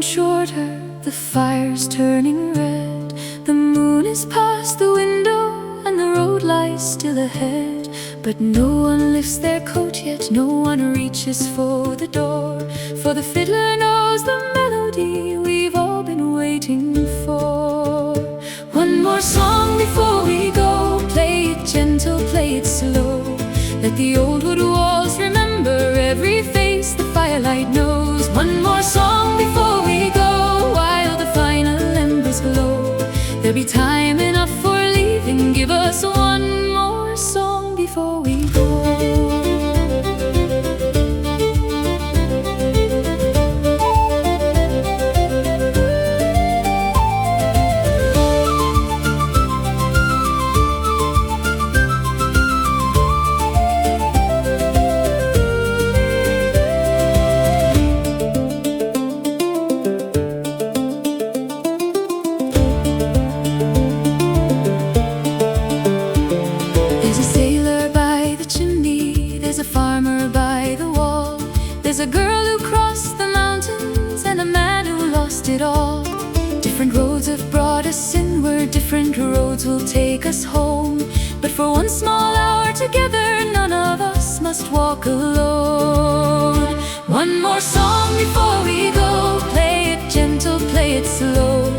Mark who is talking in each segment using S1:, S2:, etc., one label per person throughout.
S1: shorter, the fire's turning red. The moon is past the window and the road lies still ahead. But no one lifts their coat yet, no one reaches for the door. For the fiddler knows the melody we've all been waiting for. One more song before we go, play it gentle, play it slow. Let the old wood walls remember every face the firelight knows. One more song before we go, while the final embers glow. There'll be time enough for leaving, give us one more song before we go. There's a girl who crossed the mountains and a man who lost it all. Different roads have brought us inward, different roads will take us home. But for one small hour together, none of us must walk alone. One more song before we go, play it gentle, play it slow.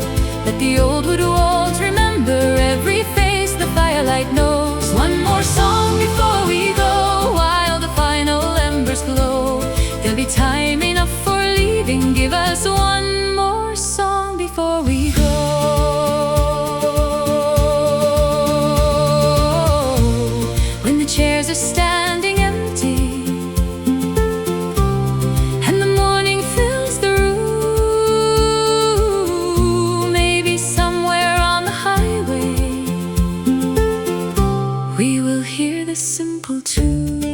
S1: Let the old wood walls remember every face the firelight knows. One more song before we go, while the final embers glow. There'll be time enough for leaving, give us one more song before we go. When the chairs are standing empty and the morning fills the room, maybe somewhere on the highway we will hear this simple tune.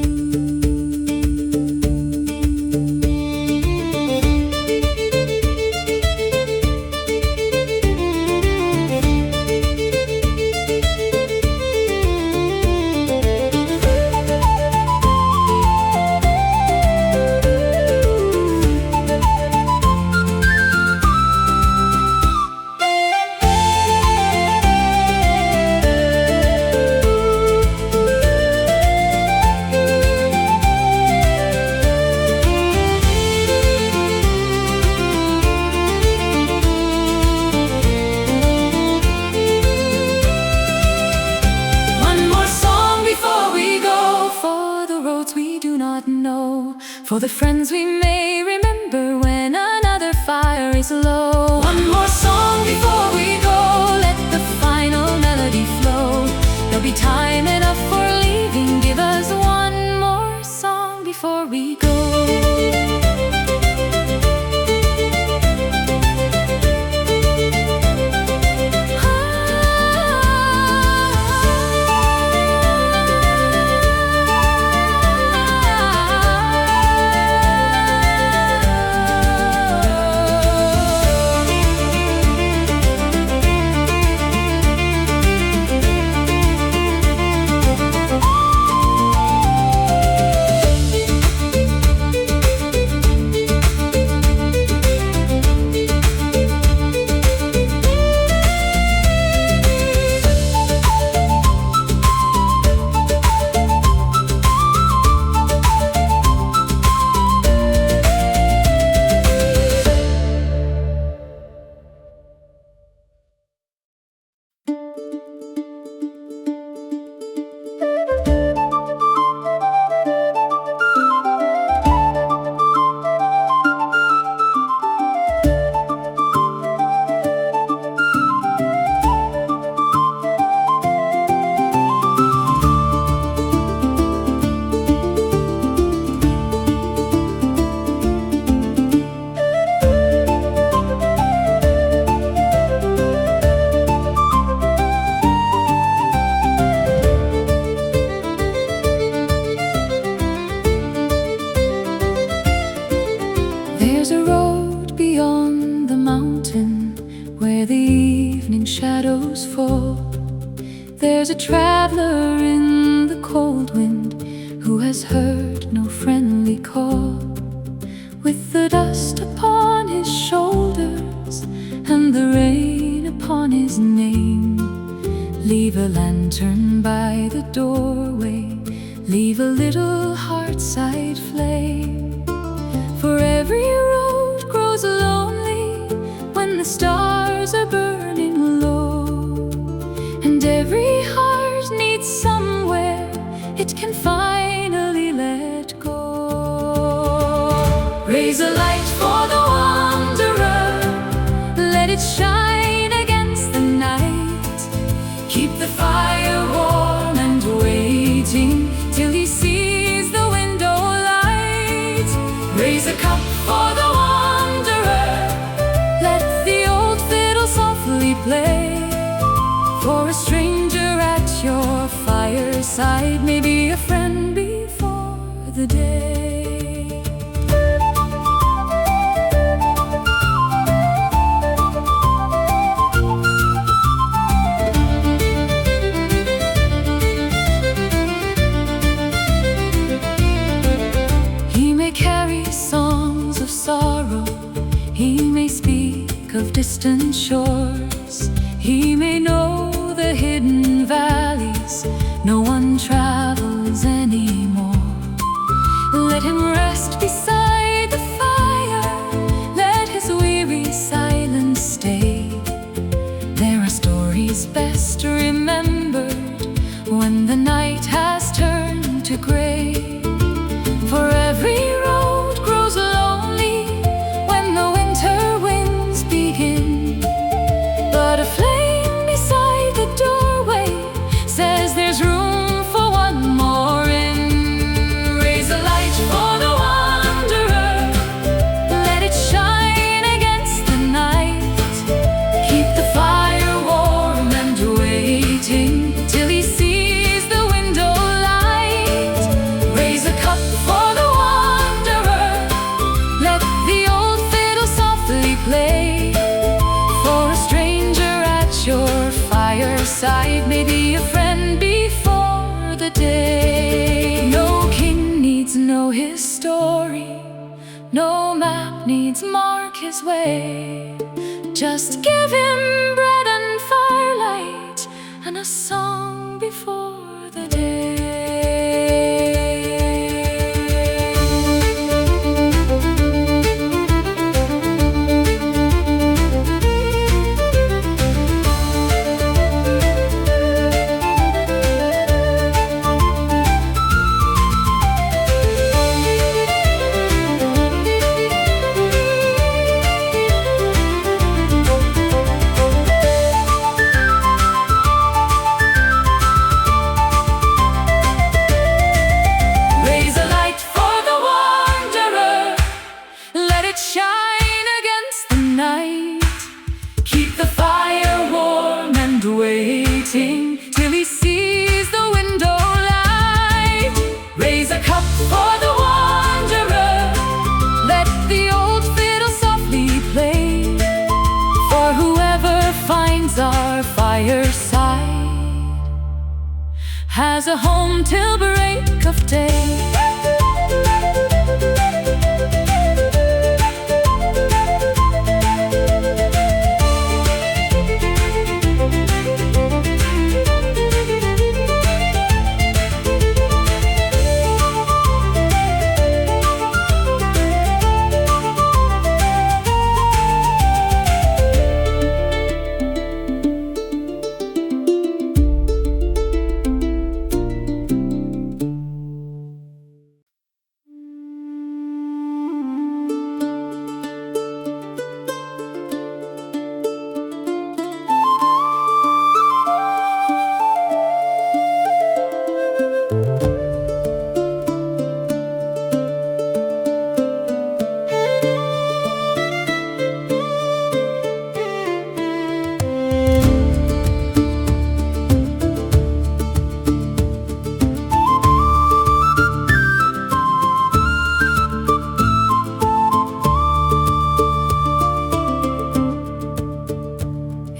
S1: For the friends we may remember when another fire is low. One more song before we go, let the final melody flow. There'll be time enough for leaving, give us one more song before we go. There's a road beyond the mountain where the evening shadows fall. There's a traveler in the cold wind who has heard no friendly call. With the dust upon his shoulder, the lantern by the doorway, leave a little heart-side flame. For every road grows lonely when the stars are burning low, and every heart needs somewhere it can finally let go. Raise a light for the wanderer, let it shine against the night. Keep the fire warm and waiting till he sees the window light. Raise a cup for the wanderer, let the old fiddle softly play. For a stranger at your fireside may be a friend before the day. Sorrow, he may speak of distant shores, he may know the hidden valleys no one travels anymore. Let him rest beside the fire, let his weary silence stay. There are stories best remembered when the night has turned to gray. For every road grows lonely when the winter winds begin, but a flame beside the doorway says there's room for one more in. Raise a light for the wanderer, let it shine against the night. Keep the fire warm and waiting till he sees the window light. Raise a cup for the wanderer, let the old fiddle softly play. For a stranger at your fireside may be a friend before the day. No king needs know his story, no map needs mark his way. Just give him bread and firelight and a song before the day. Till he sees the window light. Raise a cup for the wanderer, let the old fiddle softly play. For whoever finds our fireside has a home till break of day.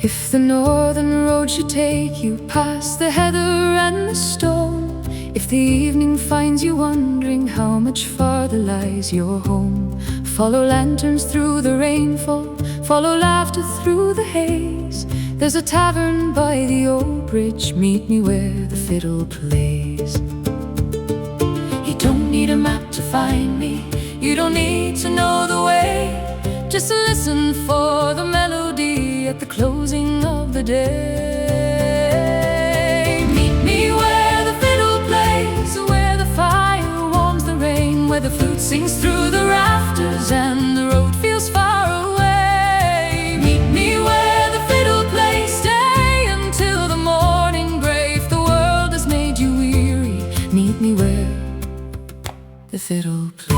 S1: If the northern road should take you past the heather and the stone, if the evening finds you wondering how much farther lies your home, follow lanterns through the rainfall, follow laughter through the haze. There's a tavern by the old bridge, meet me where the fiddle plays. You don't need a map to find me, you don't need to know the way. Just listen for the melody at the closing of the day. Meet me where the fiddle plays, where the fire warms the rain, where the flute sings through the rafters and the road feels far away. Meet me where the fiddle plays, stay until the morning gray. If the world has made you weary, meet me where the fiddle plays.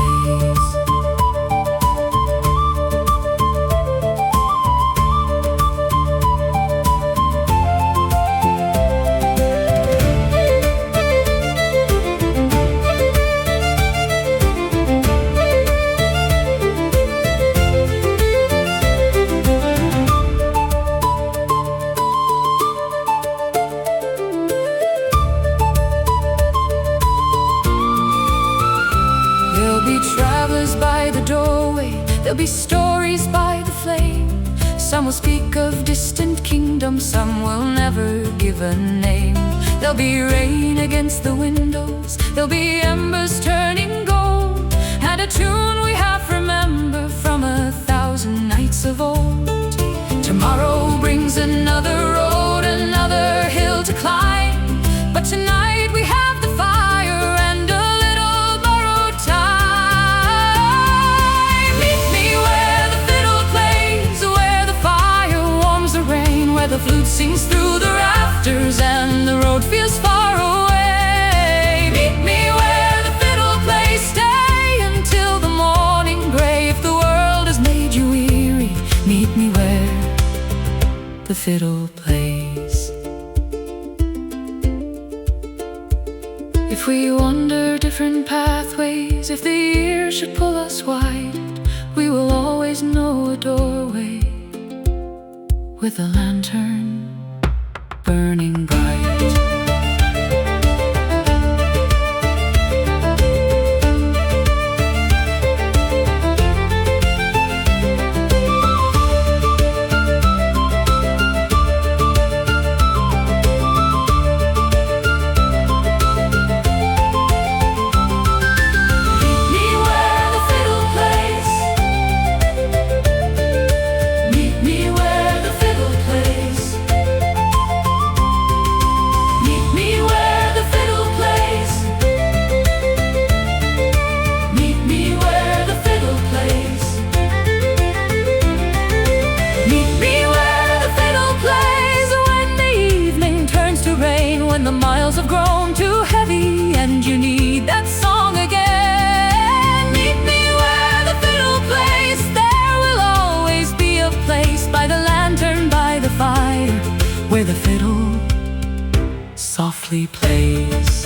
S1: Travelers by the doorway, there'll be stories by the flame. Some will speak of distant kingdoms, some will never give a name. There'll be rain against the windows, there'll be embers turning gold, and a tune we half remember from 1,000 nights of old. Tomorrow brings another road, another hill to climb, but tonight we have the fire and a little borrowed time. The flute sings through the rafters and the road feels far away. Meet me where the fiddle plays, stay until the morning gray. If the world has made you weary, meet me where the fiddle plays. If we wander different pathways, if the years should pull us wide, we will always know a doorway with a lantern burning bright. When the miles have grown too heavy and you need that song again, meet me where the fiddle plays. There will always be a place by the lantern, by the fire, where the fiddle softly plays.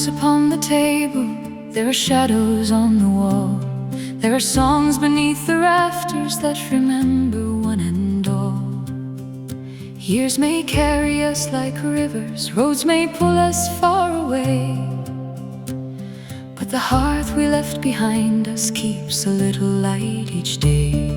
S1: Upon the table, there are shadows on the wall. There are songs beneath the rafters that remember one and all. Years may carry us like rivers, roads may pull us far away, but the hearth we left behind us keeps a little light each day.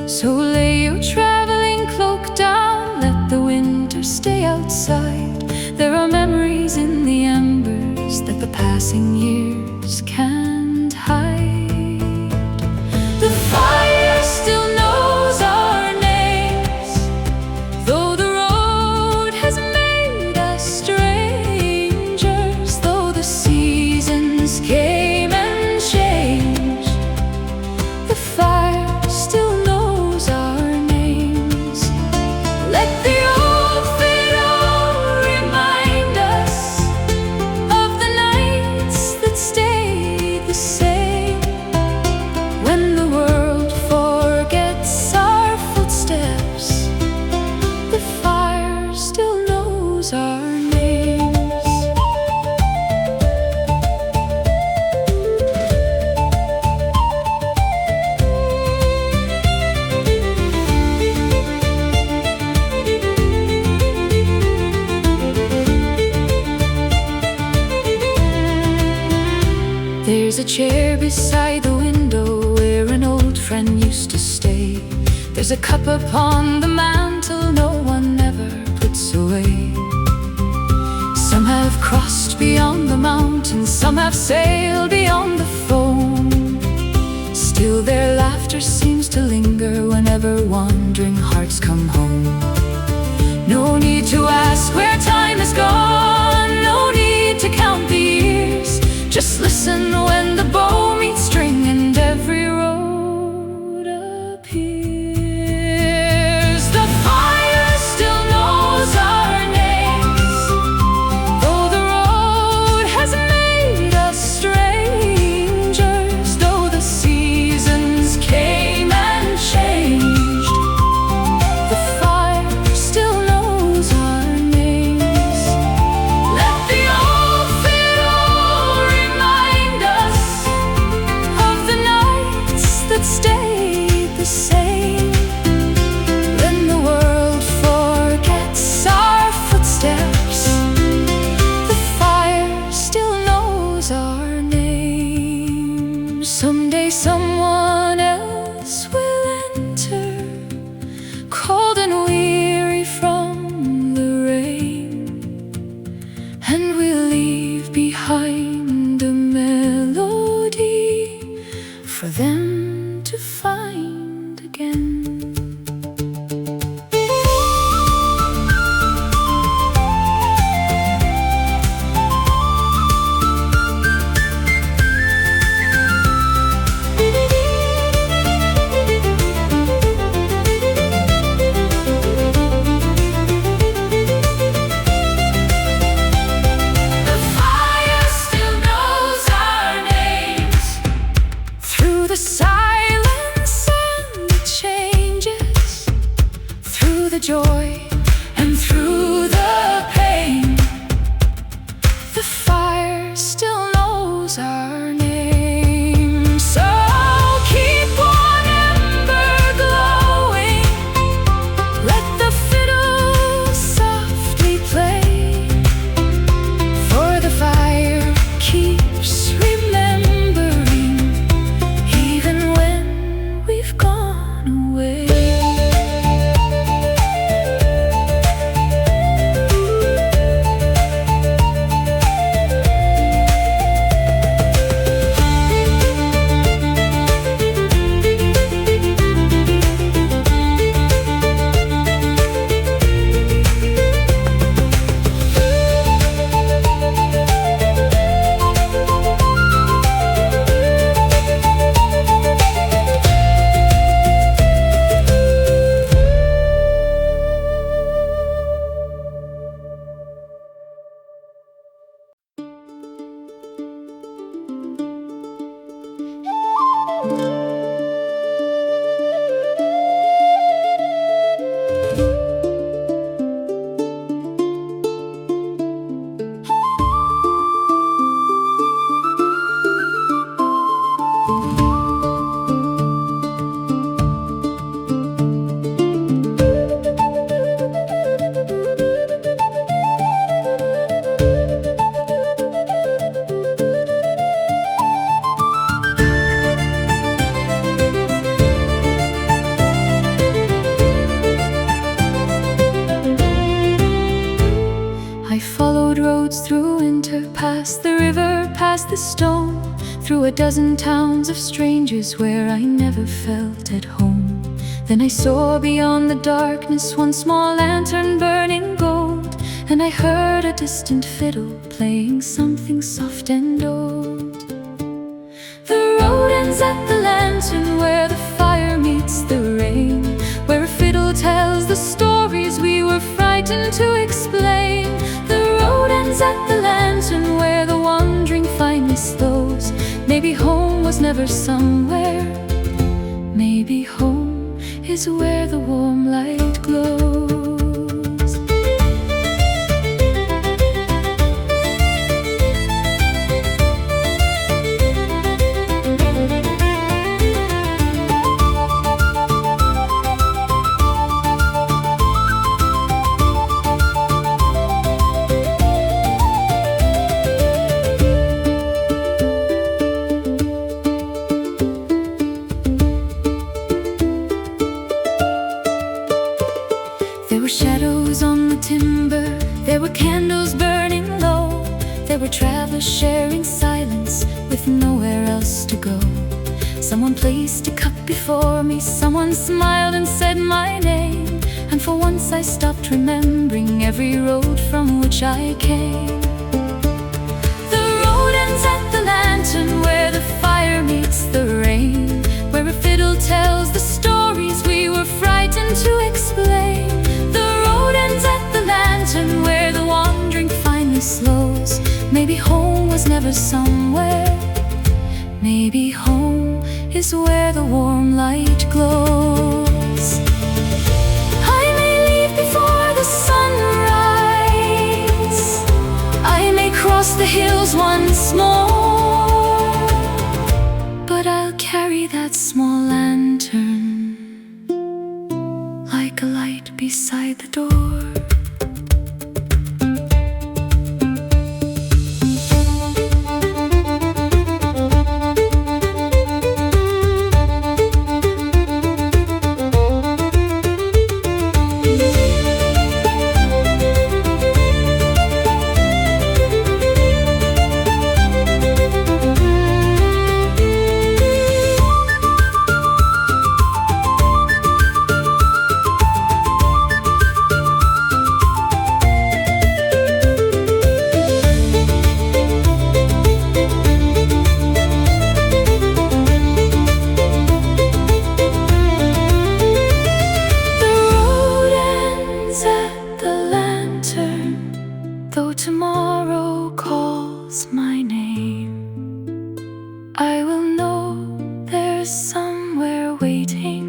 S1: So lay your traveling cloak down, let the winter stay outside. There are memories in the embers that the passing years can't hide. The fire still knows our names, though the road has chair beside the window where an old friend used to stay. There's a cup upon the mantel no one ever puts away. Some have crossed beyond the mountains, some have sailed beyond the foam. Still their laughter seems to linger whenever wandering hearts come home. No need to ask where time has gone, no need to count the years. Just listen when the bow meets string and every road appears. The fire still knows our names, though the road has made us strangers, though the seasons came and changed. The fire still knows our names. Let the old fiddle remind us of the nights that stayed the same. When the world forgets our footsteps, the fire still knows our name. Someday someone else will enter, cold and weary from the rain, and we'll leave behind a melody for them to find again. The fire still knows our names, through the silence and the changes, through the joy and through the pain. The fire still knows our name. So keep one ember glowing, let the fiddle softly play, for the fire keeps remembering even when we've gone away. I followed roads through winter, past the river, past the stone, through a dozen towns of strangers where I never felt at home. Then I saw beyond the darkness one small lantern burning gold, and I heard a distant fiddle playing something soft and old. The road ends at the lantern where the fire meets the rain, where a fiddle tells the stories we were frightened to explain. The road ends at the lantern where the wandering finally slows. Maybe home was never somewhere, maybe home is where the warm light glows. was sharing silence with nowhere else to go. Someone placed a cup before me, someone smiled and said my name. And for once I stopped remembering every road from which I came. The road ends at the lantern where the fire meets the rain, where a fiddle tells the stories we were frightened to explain. The road ends at the lantern where the wandering finally slows. Maybe home was never somewhere. Maybe home is where the warm light glows. I may leave before the sunrise, I may cross the hills once more, but I'll carry that small lantern like a light beside the door. Though tomorrow calls my name, I will know there's somewhere waiting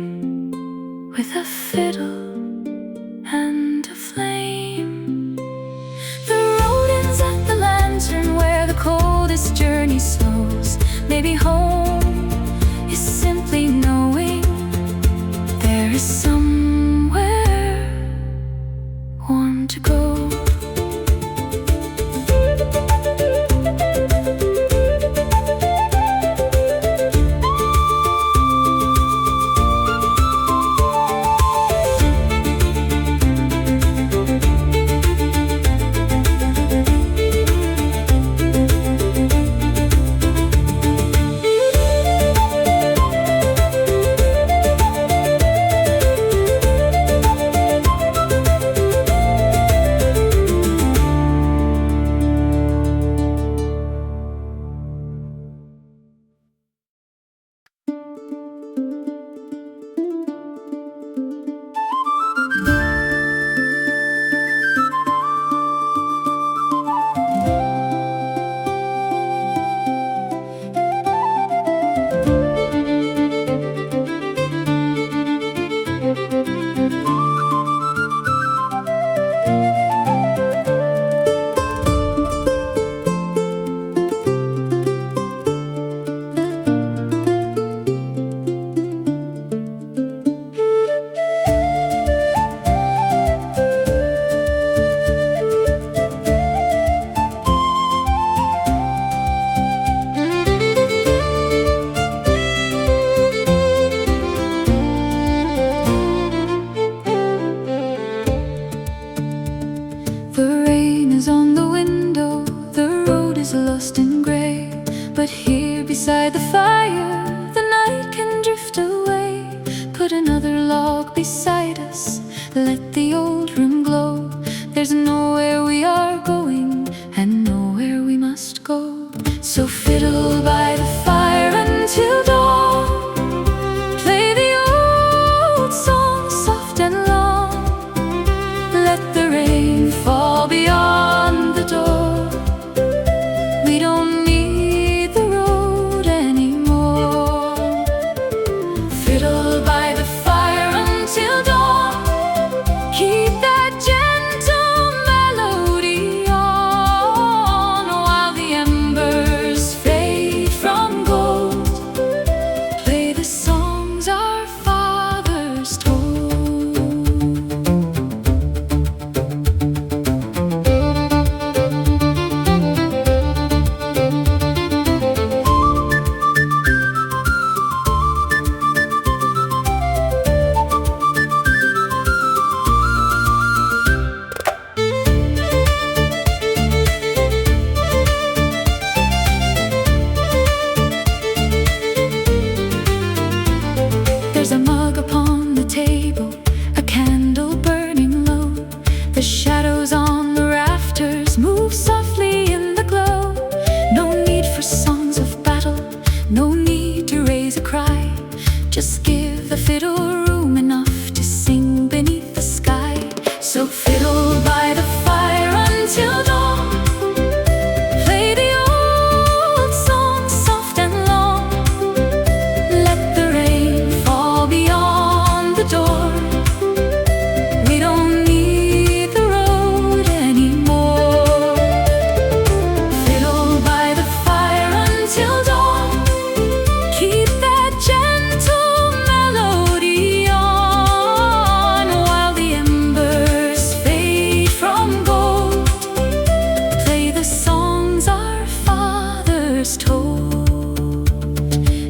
S1: with a fiddle and a flame. The road ends at the lantern where the coldest journey slows. Maybe home is simply knowing there is somewhere warm to go. Just give the fiddle room enough to sing beneath the sky. So fiddle by the fire until dawn. Play the old song soft and long. Let the rain fall beyond the door. We don't need the road anymore. Fiddle by the fire until dawn. Keep that gentle melody on while the embers fade from gold. Play the songs our fathers told.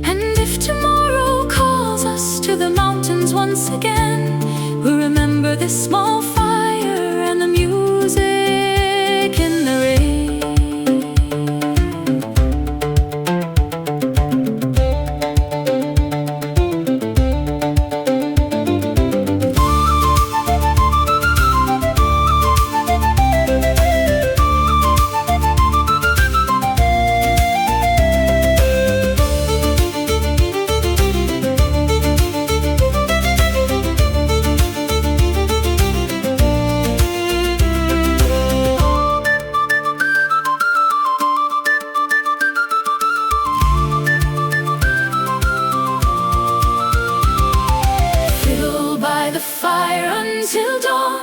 S1: And if tomorrow calls us to the mountains once again, we'll remember this small fire and the music in the rain. Fiddle by the fire until dawn.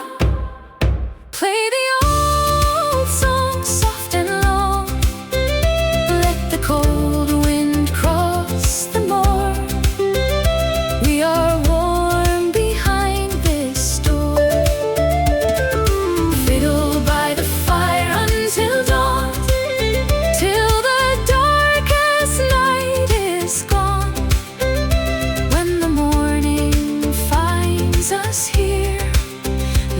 S1: Play the old song soft and long. Let the cold wind cross the moor. We are warm behind this door. Fiddle by the fire until dawn, till the darkest night is gone. When the morning finds us here,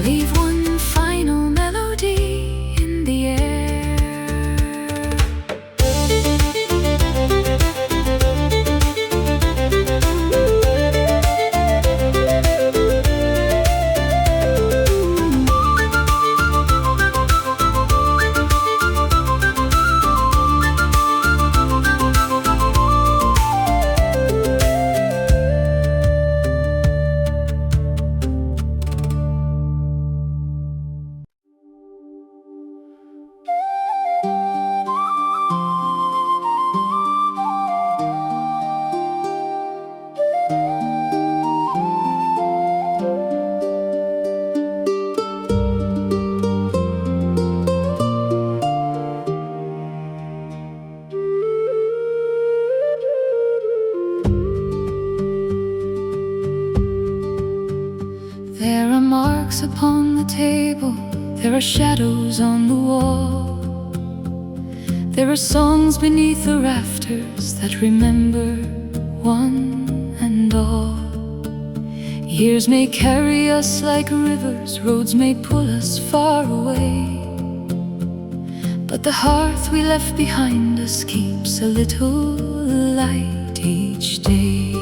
S1: leave one final melody in the air. There are marks upon the table, there are shadows on the wall. There are songs beneath the rafters that remember one and all. Years may carry us like rivers, roads may pull us far away, but the hearth we left behind us keeps a little light each day.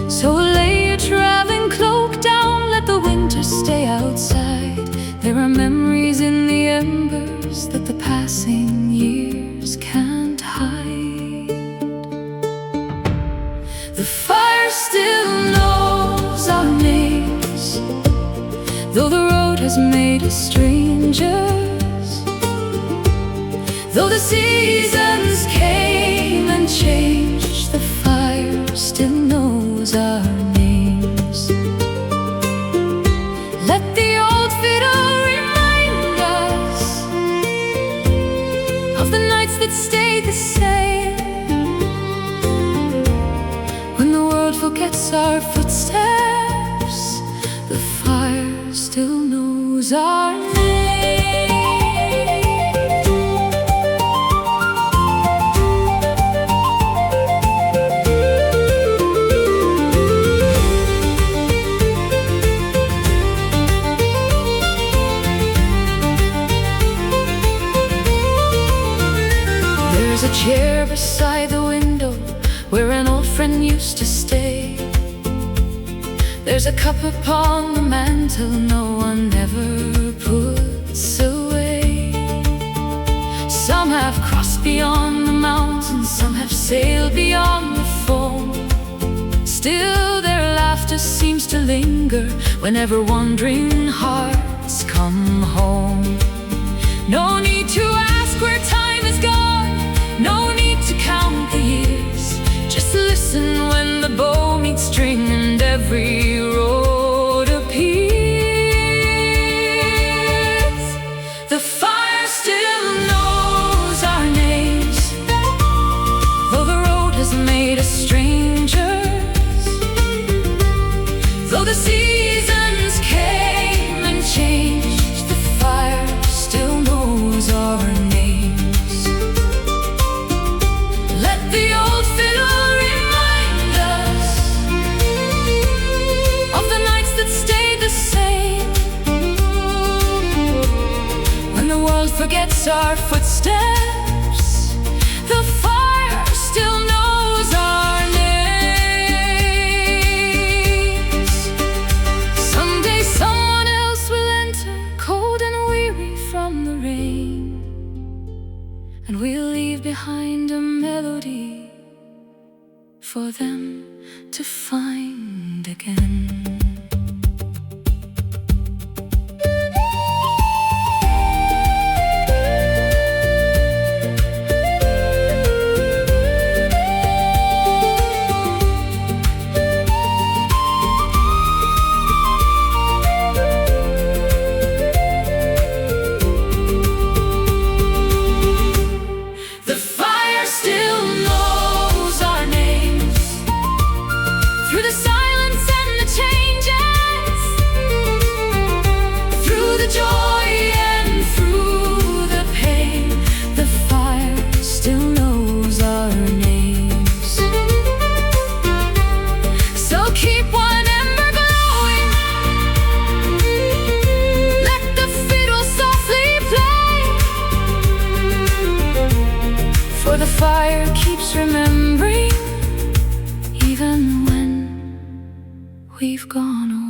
S1: So lay your traveling cloak down, let the winter stay outside. There are memories in the embers that the passing years can't hide. The fire still knows our names, though the road has made us strangers. Though the seasons came and changed, the fire still knows our names. Let the old fiddle remind us of the nights that stayed the same, when the world forgets our footsteps, the fire still knows our name. There's a chair beside the window where an old friend used to stay. There's a cup upon the mantel no one ever puts away. Some have crossed beyond the mountains, some have sailed beyond the foam. Still their laughter seems to linger whenever wandering hearts come home. No need to ask where time is gone, no need to count the years. Just listen when the bow meets string and every road appears. The fire still knows our names, though the road has made us strangers, though the seasons came and changed. The fire still knows our names. Let the old fiddle remind us of the nights that stayed the same, when the world forgets our footsteps. The fire still knows our names. Someday someone else will enter, cold and weary from the rain, and we'll leave behind a melody for them to find again. The fire still knows our names, through the silence and the changes, through the joy and through the pain. The fire still knows our names. So keep one ember glowing, let the fiddle softly play, for the fire keeps remembering, even when we've gone away.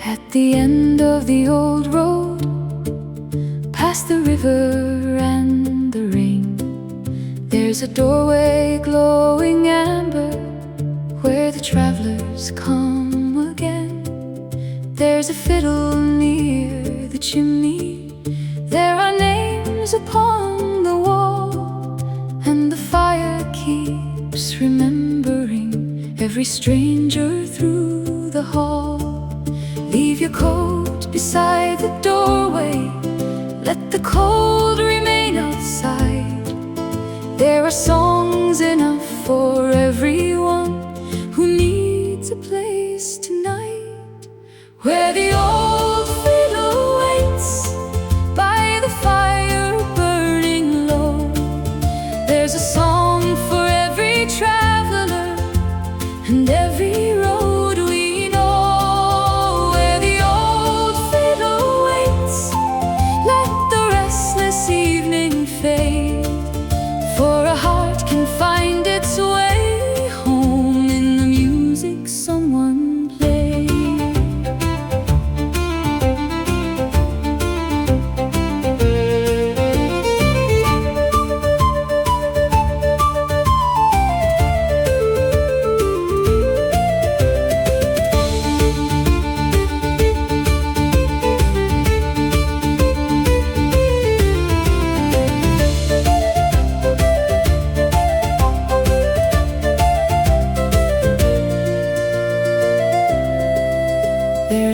S1: At the end of the old road, past the river and the rain, there's a doorway glowing amber, where the travelers come again. There's a fiddle near the chimney, there are names upon the wall, and the fire keeps remembering every stranger through the hall. Leave your coat beside the doorway, let the cold remain outside. There are songs enough for everyone who needs a place tonight, where the old fiddle waits by the fire burning low. There's a song for every traveler and every road we know, where the old fiddle waits. Let the restless evening fade, for a heart can find its way home in the music's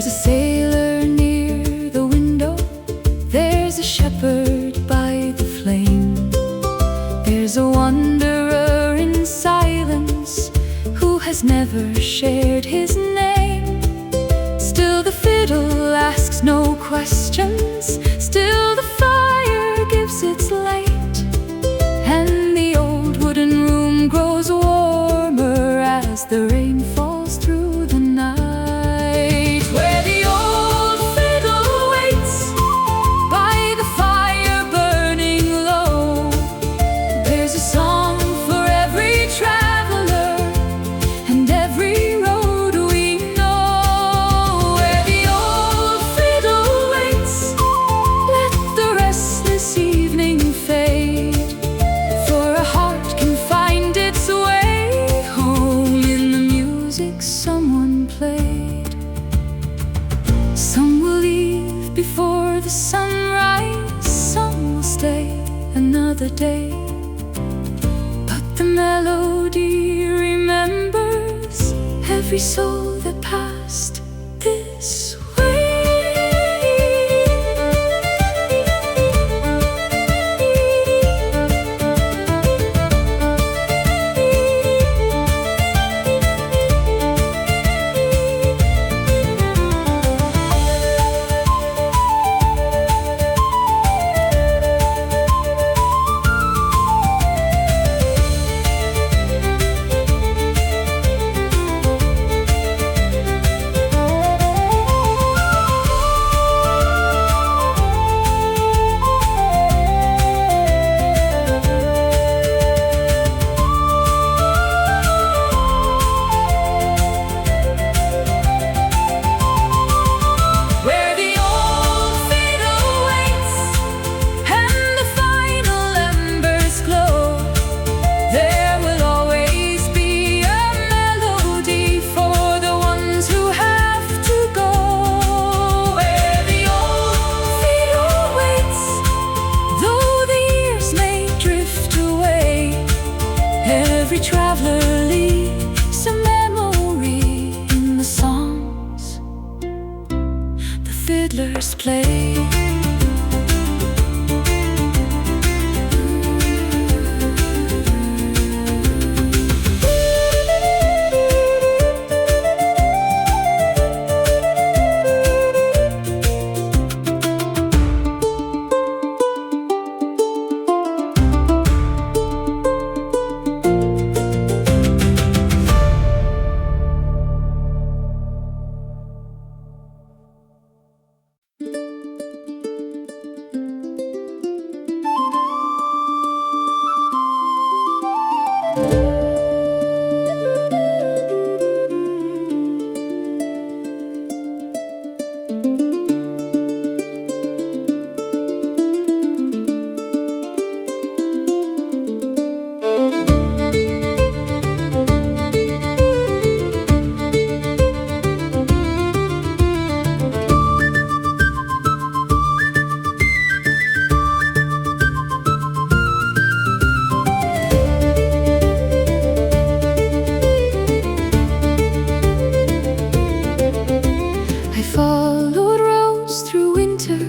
S1: There's a sailor near the window, there's a shepherd by the flame, there's a wanderer in silence who has never shared his name. Still the fiddle asks no questions, still the fire gives its light, and the old wooden room grows warmer as the rain falls through the night. Where the old fiddle waits by the fire burning low, there's a song for every traveler and every road we know. Where the old fiddle waits, let the restless evening fade, for a heart can find its way home in the music someone played. Some will leave before the sunrise, some will stay another day, but the melody remembers every soul that passed this way. Where the old fiddle waits and the final embers glow, there will always be a melody for the ones who have to go. Where the old fiddle waits, though the years may drift away, every traveler leaves a memory in the songs the fiddlers play. I followed roads through winter,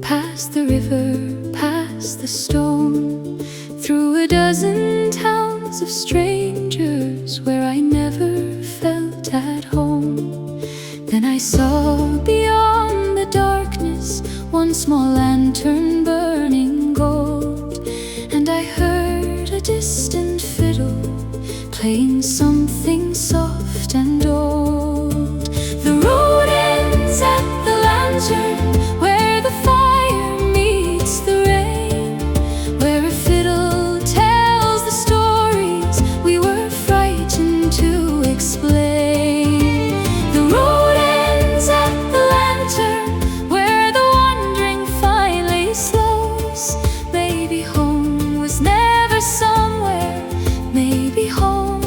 S1: past the river, past the stone, through a dozen towns of strangers where I never felt at home. Then I saw beyond the darkness one small lantern burning gold, and I heard a distant fiddle playing something soft and old. The road ends at the lantern where the fire meets the rain, where a fiddle tells the stories we were frightened to explain. The road ends at the lantern where the wandering finally slows. Maybe home was never somewhere, maybe home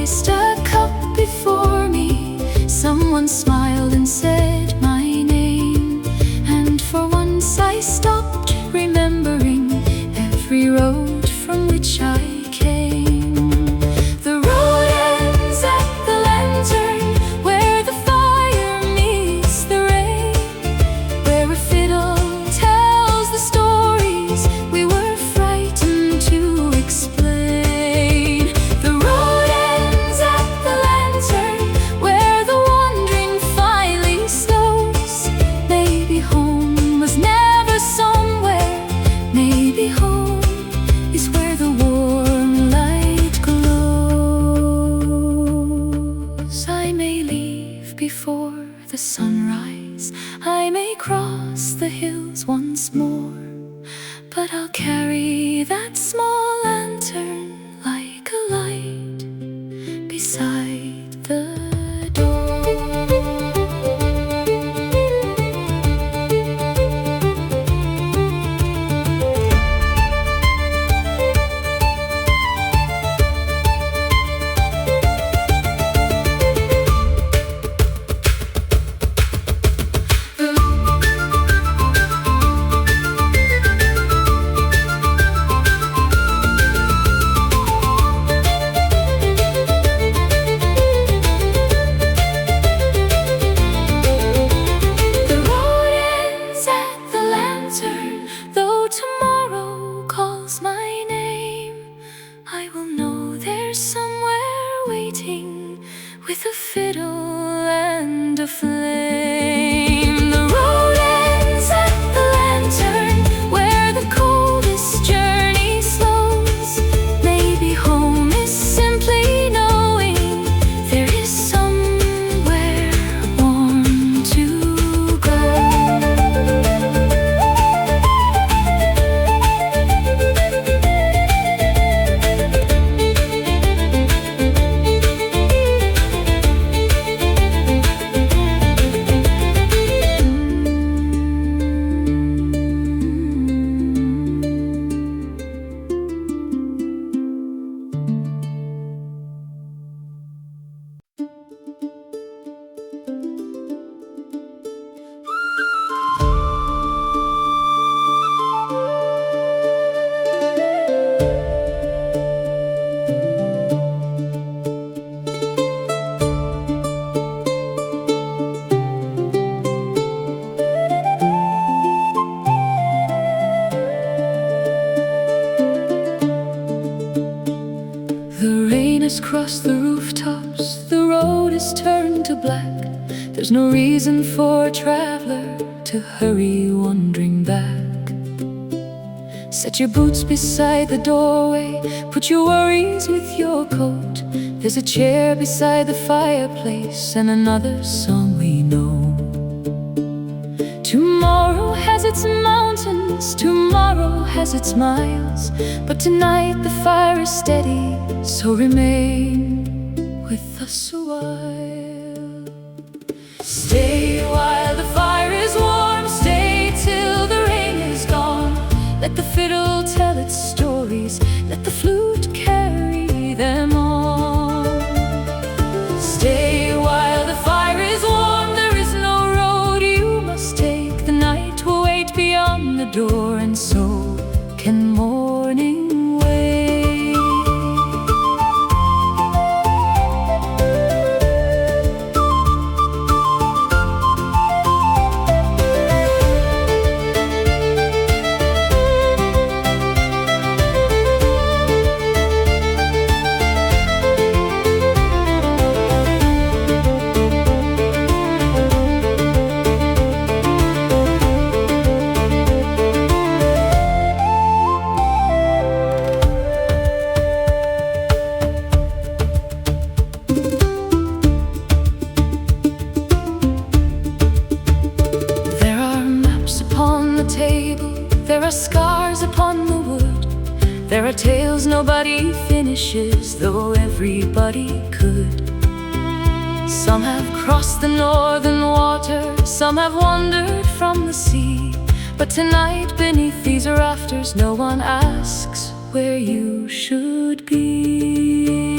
S1: placed a cup before me. Someone smiled and said my name, and for once I stopped remembering every road from which I came. The road ends at the lantern, where the fire meets the rain, where a fiddle tells the stories we were frightened to explain. The road ends at the lantern, where the wandering finally slows. Maybe home was never somewhere, maybe home is where the warm light glows. I may leave before the sunrise, I may cross the hills once more, but I'll carry that small lantern like a light beside the door. The road ends at the lantern, though tomorrow calls my name. I will know there's somewhere waiting with a fiddle and a flame. The road ends at the lantern, where the coldest journey slows. Maybe home is simply knowing there is somewhere warm to go. The rain has crossed the rooftops, the road is turned to black. There's no reason for a traveler to hurry wandering back. Set your boots beside the doorway, put your worries with your coat. There's a chair beside the fireplace and another song we know. Tomorrow has its mountains, tomorrow has its miles, but tonight the fire is steady, so remain with us a while. Stay while the fire is warm, stay till the rain is gone. Let the fiddle tell its stories, let the flute carry them on. Stay while the fire is warm, there is no road you must take. The night will wait beyond the door, and so can morning wait. There are scars upon the wood, there are tales nobody finishes, though everybody could. Some have crossed the northern water, some have wandered from the sea, but tonight beneath these rafters no one asks where you should be.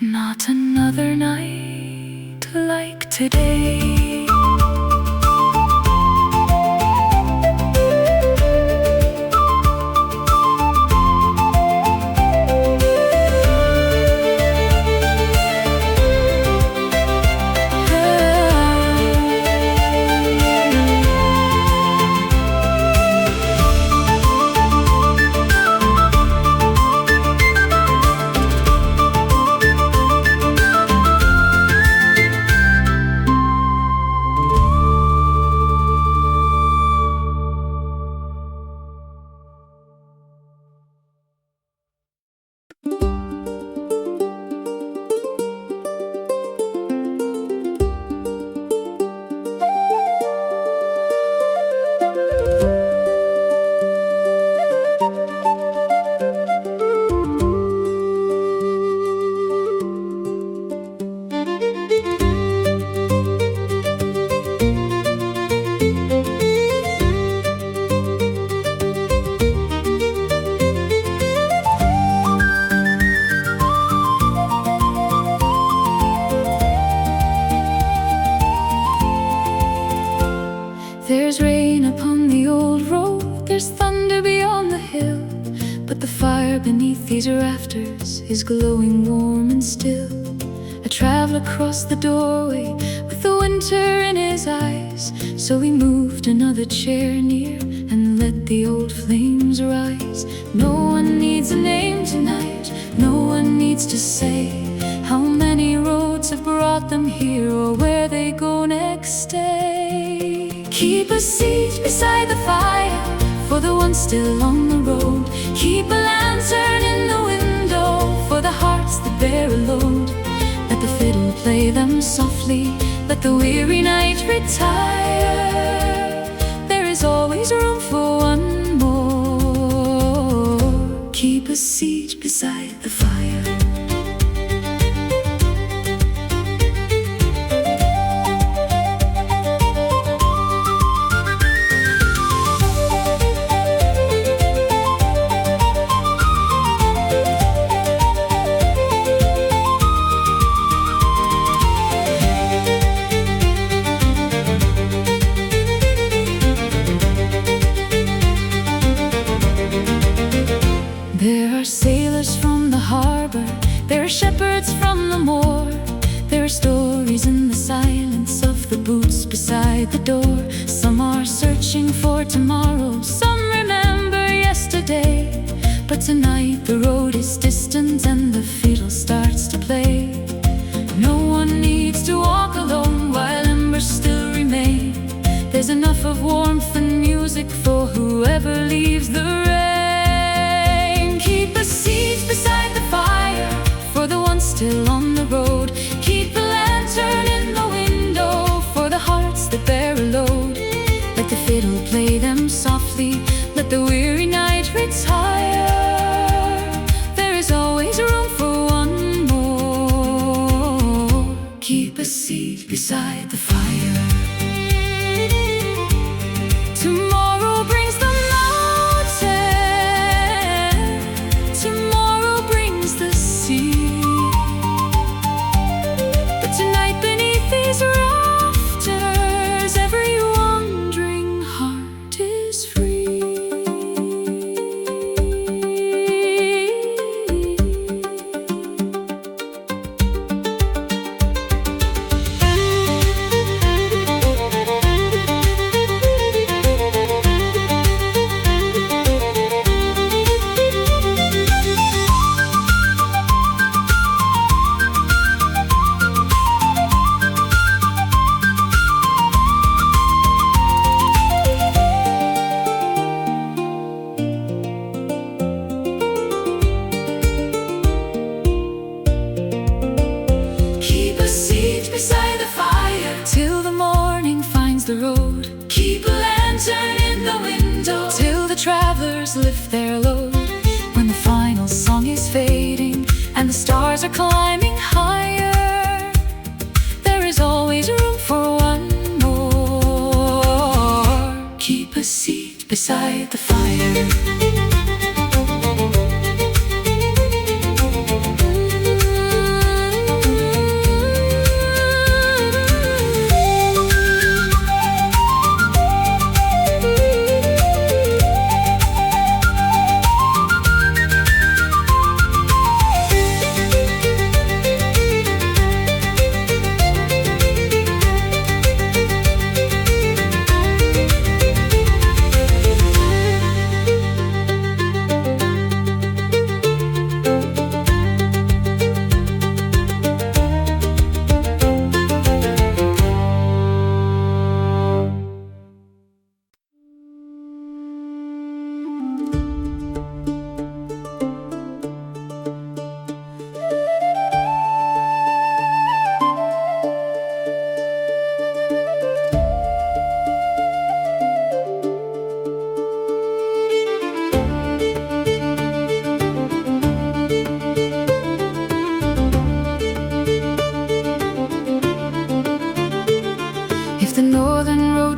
S1: Not another night like today. There's rain upon the old road, there's thunder beyond the hill, but the fire beneath these rafters is glowing warm and still. A traveler crossed the doorway with the winter in his eyes, so he moved another chair near and let the old flames rise. No one needs a name tonight, no one needs to say how many roads have brought them here or where they go next day. Keep a seat beside the fire for the one still on the road. Keep a lantern in the window for the hearts that bear a load. Let the fiddle play them softly, let the weary night retire. There is always room for one more. Keep a seat beside the fire. There are sailors from the harbor, there are shepherds from the moor. There are stories in the silence of the boots beside the door. Some are searching for tomorrow, some remember yesterday. But tonight the road is distant and the fiddle starts to play. No one needs to walk alone while embers still remain. There's enough of warmth and music for whoever leaves the rain. Keep a seat beside the fire for the one still on the road. Keep a lantern in the window for the hearts that bear a load. Let the fiddle play them softly, let the weary night retire. There is always room for one more. Keep a seat beside the fire. Tomorrow brings the mountain, tomorrow brings the sea, but tonight beneath these rafters every wandering heart is free. Keep a seat beside the fire till the morning finds the road. Keep a lantern in the window till the travelers lift their load. When the final song is fading and the stars are climbing higher, there is always room for one more. Keep a seat beside the fire.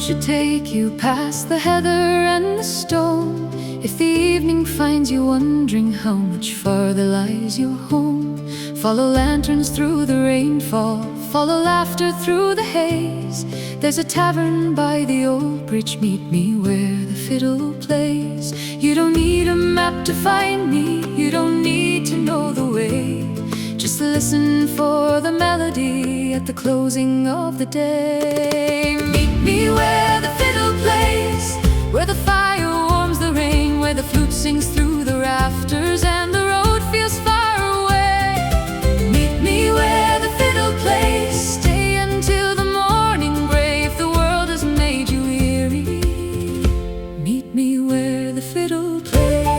S1: should take you past the heather and the stone. If the evening finds you wondering how much farther lies your home, follow lanterns through the rainfall, follow laughter through the haze. There's a tavern by the old bridge, meet me where the fiddle plays. You don't need a map to find me, you don't need to know the way. Just listen for the melody at the closing of the day. Meet me where the fiddle plays, where the fire warms the rain, where the flute sings through the rafters and the road feels far away. Meet me where the fiddle plays, stay until the morning gray if the world has made you weary. Meet me where the fiddle plays.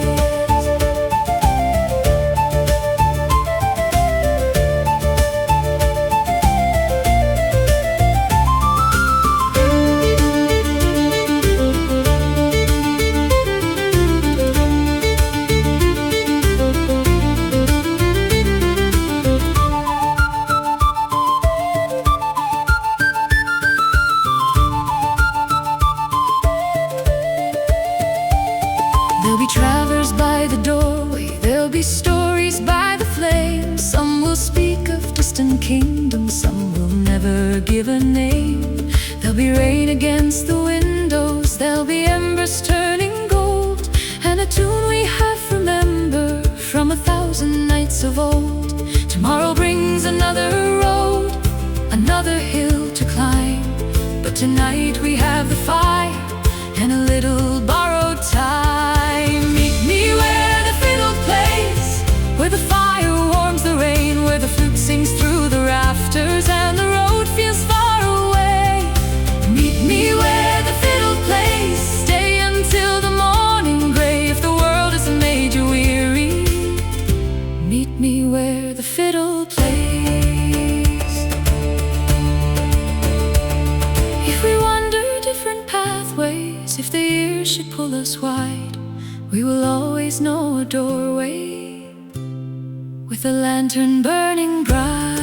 S1: There'll be travelers by the doorway, there'll be stories by the flame. Some will speak of distant kingdoms, some will never give a name. There'll be rain against the windows, there'll be embers turning gold, and a tune we have remembered from 1,000 nights of old. Tomorrow brings another road, another hill to climb, but tonight we have the fire and a little borrowed time. Meet me where the fiddle plays, where the fire warms the rain, where the flute sings through the rafters and the road feels far away. Meet me where the fiddle plays, stay until the morning gray if the world has made you weary. Meet me where the fiddle plays. If we wander different pathways, if the years should pull us wide, we will always know a doorway with a lantern burning bright.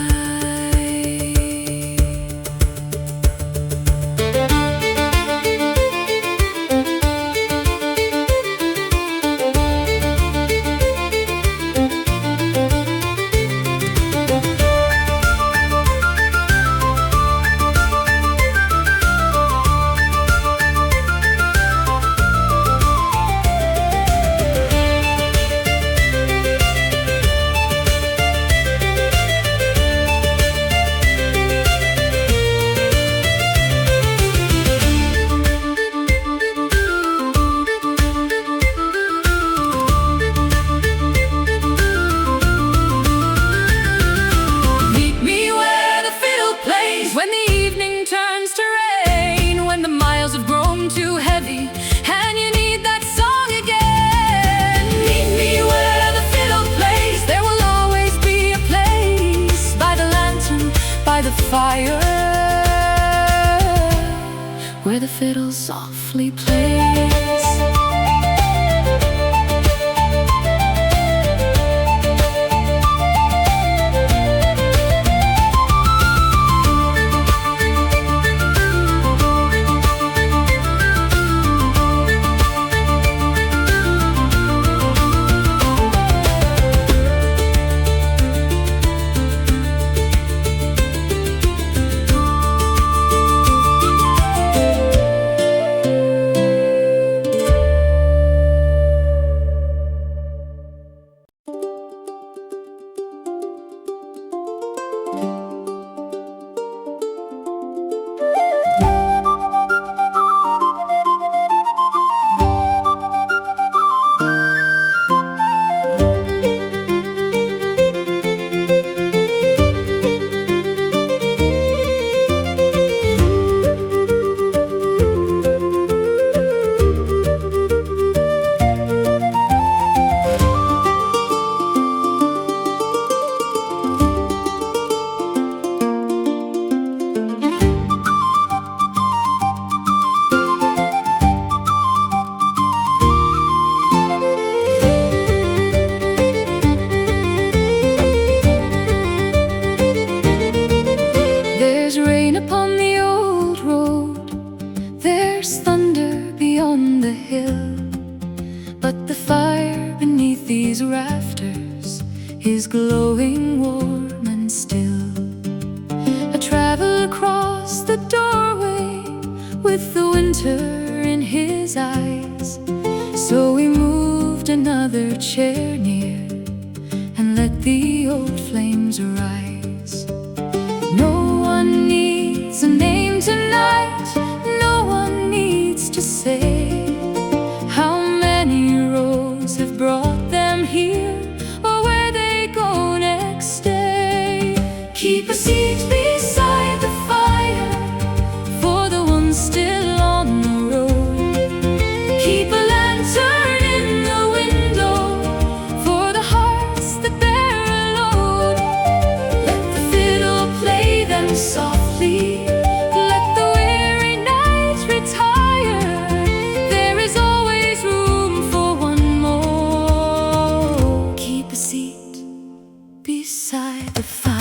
S1: When the evening turns to rain, when the miles have grown too heavy and you need that song again, meet me where the fiddle plays. There will always be a place by the lantern, by the fire, where the fiddle softly plays. chair near and let the old flames rise. No one needs a name tonight, no one needs to say how many roads have brought them here or where they go next day. Keep a seat beside the fire for the ones still on the road. Keep a lantern in the window for the hearts that bear a load. Let the fiddle play them softly, let the weary night retire. There is always room for one more. Keep a seat beside the fire.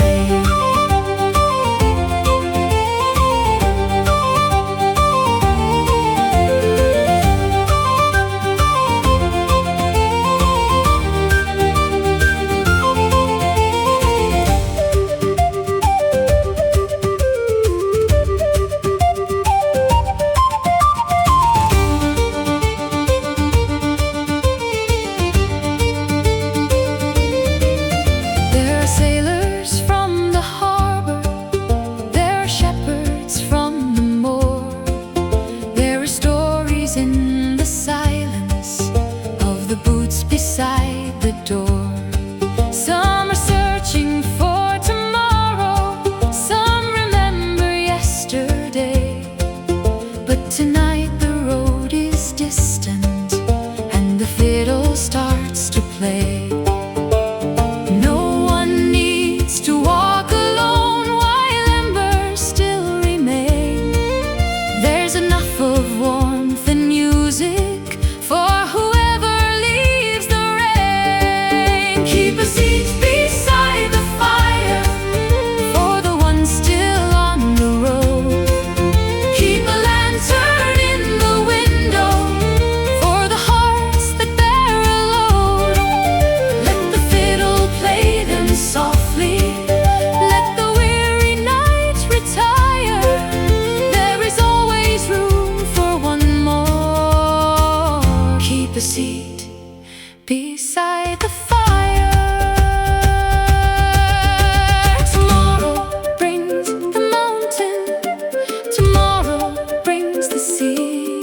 S1: There are sailors from the harbor, there are shepherds from the moor. There are stories in the silence of the boots beside the door. Some are searching for tomorrow, some remember yesterday. But tonight the road is distant and the fiddle starts to play. No one needs to walk alone while embers still remain. There's enough of warmth and music for whoever leaves the rain. Keep a seat beside the fire for the ones still on the road. Keep a lantern in the window for the hearts that bear a load. Let the fiddle play them softly, let the weary night retire. There is always room for one more. Keep a seat beside the fire. Tomorrow brings the mountain, tomorrow brings the sea.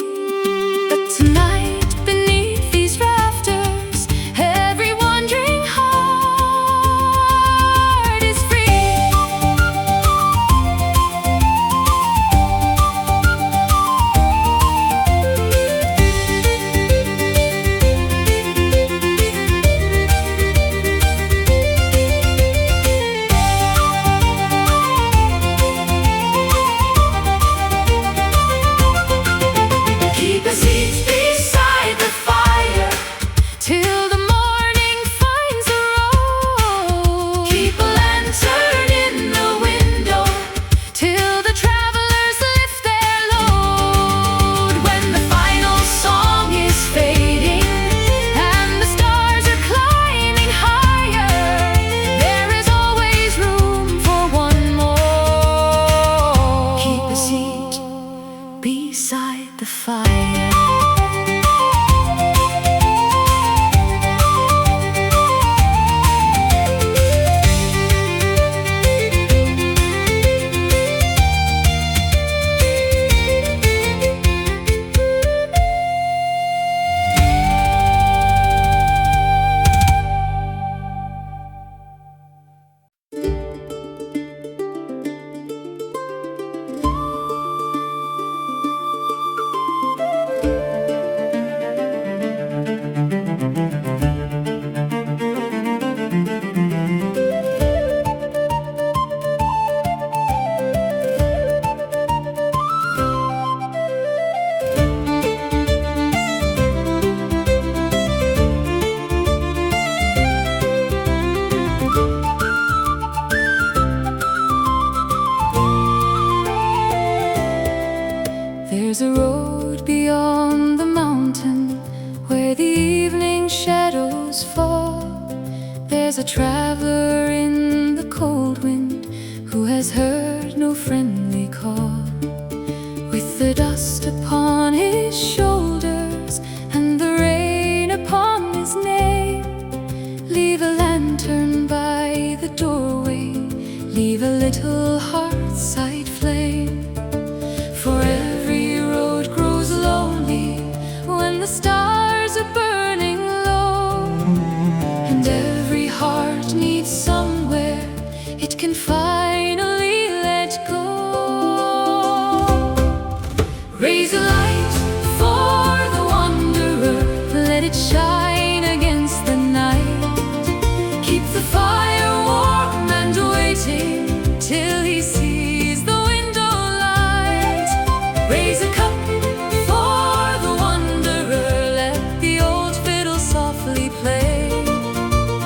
S1: But tonight beneath these rafters, every wandering heart is free. Keep a seat beside the fire till the morning finds the road. Keep a lantern in the window till the travelers lift their load. When the final song is fading and the stars are climbing higher, there is always room for one more. Keep a seat beside the fire. There's a road beyond the mountain where the evening shadows fall. There's a traveler in the cold wind who has heard no friendly call. With the dust upon his shoulders and the rain upon his name, leave a little heartside flame. For every road grows lonely when the stars are burning low, and every heart needs somewhere it can finally let go. Raise a light for the wanderer, let it shine against the night. Keep the fire warm and waiting till he sees the window light. Raise a cup for the wanderer, let the old fiddle softly play.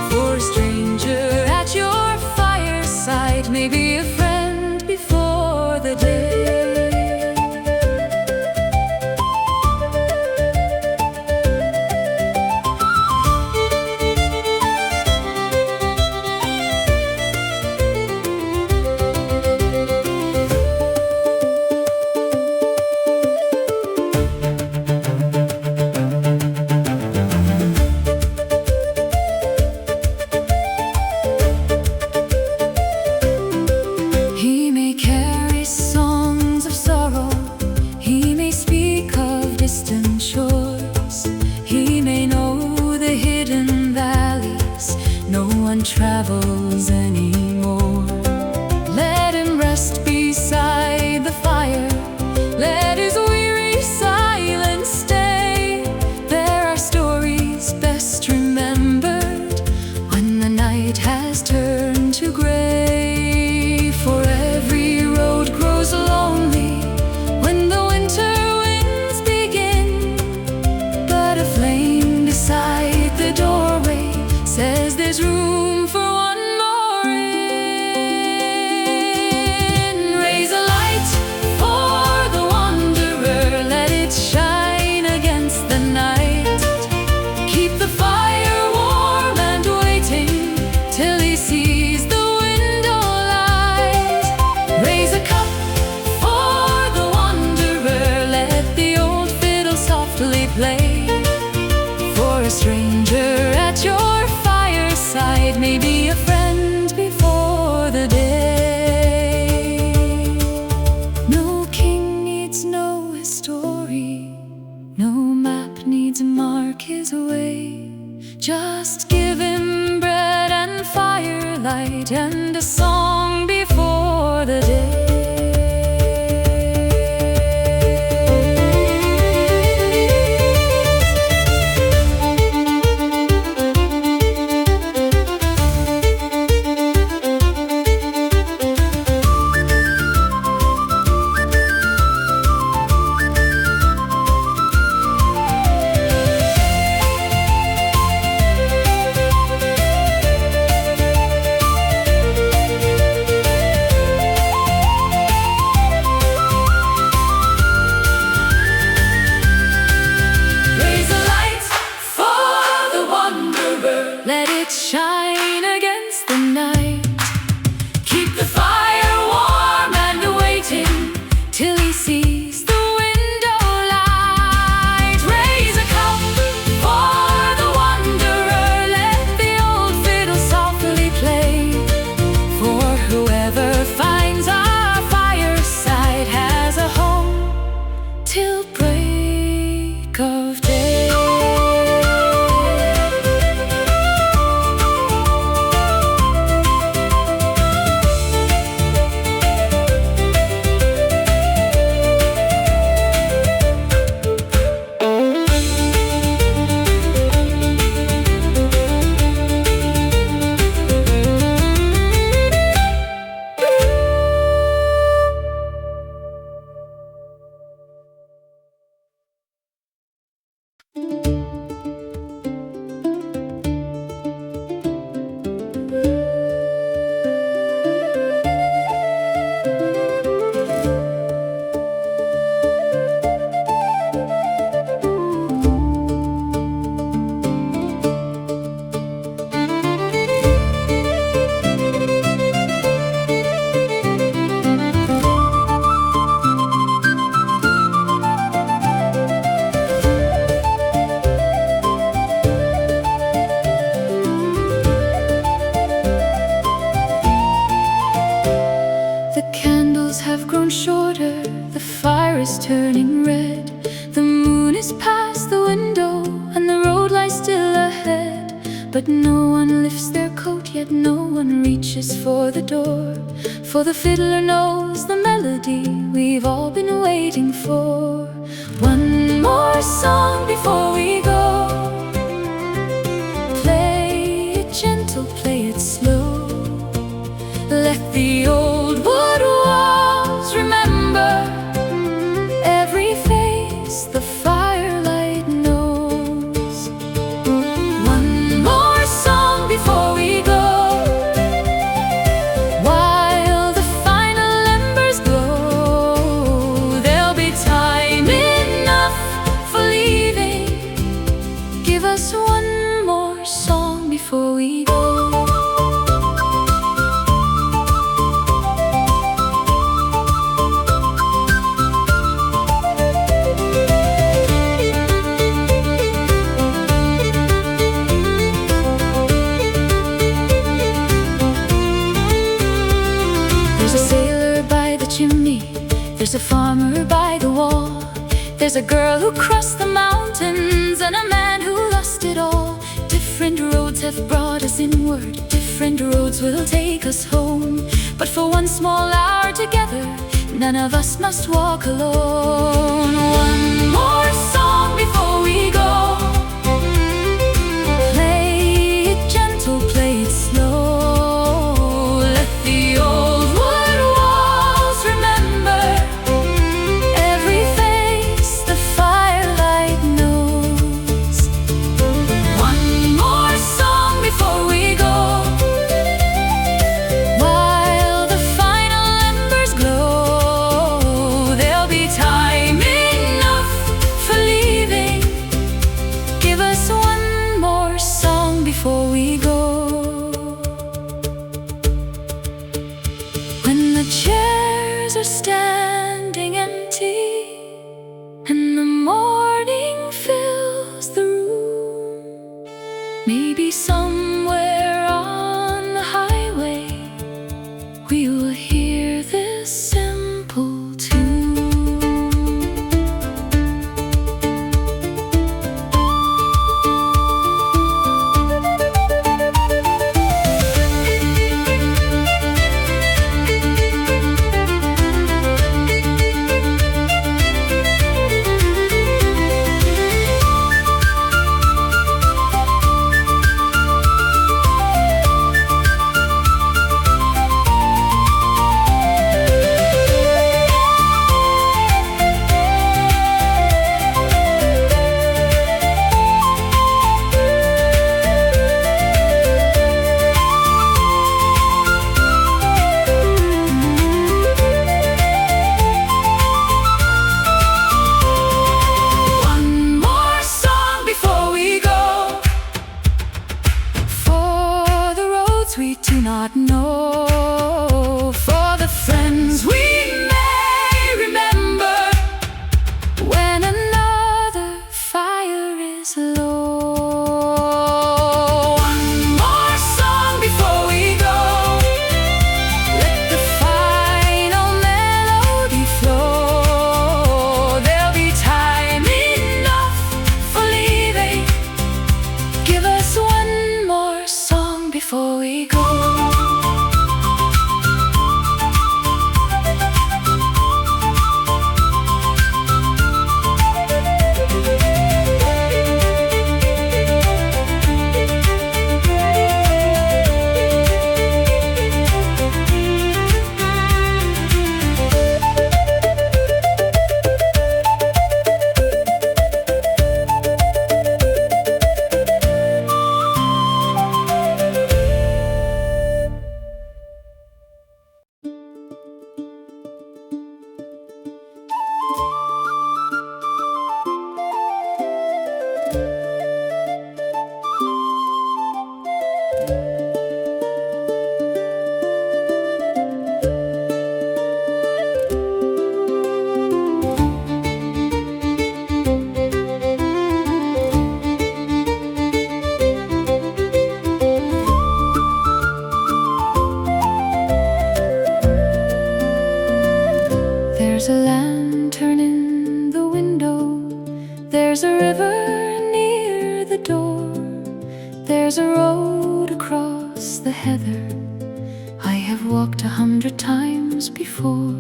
S1: For a stranger at your fireside may be a friend before the day. The candles have grown shorter, the fire is turning red. The moon is past the window and the road lies still ahead. But no one lifts their coat, yet no one reaches for the door. For the fiddler knows the melody we've all been waiting for. One more song before we go. Play it gentle, play it slow. Let the old wood walls remember every face the firelight knows. One more song before we go. While the final embers glow, there'll be time enough for leaving. Give us one more song before we go. There's a farmer by the wall. There's a girl who crossed the mountains and a man who lost it all. Different roads have brought us inward, different roads will take us home. But for one small hour together, none of us must walk alone. One more song before we go. Play it gentle, play it slow. Let the old wood walls remember every face the firelight knows. One more song before we go. While the final embers glow, there'll be time enough for leaving. Give us one more song before we go. When the chairs are standing empty and the morning fills the room, maybe somewhere on the highway we will hear this simple tune. There's a river near the door, there's a road across the heather. I have walked 100 times before,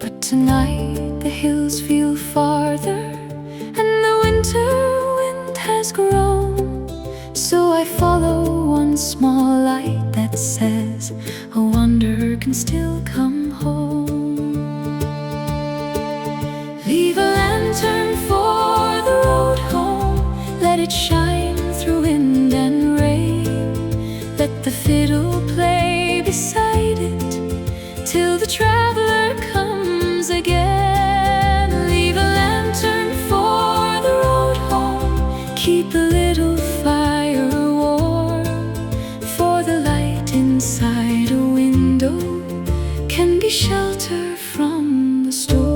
S1: but tonight the hills feel farther, and the winter wind has grown. So I follow one small light that says a wanderer can still come home. Leave a lantern for the road home, let it shine through wind and rain. Let the fiddle play beside it till the traveler comes again. Leave a lantern for the road home, keep a little fire warm, for the light inside a window can be shelter from the storm.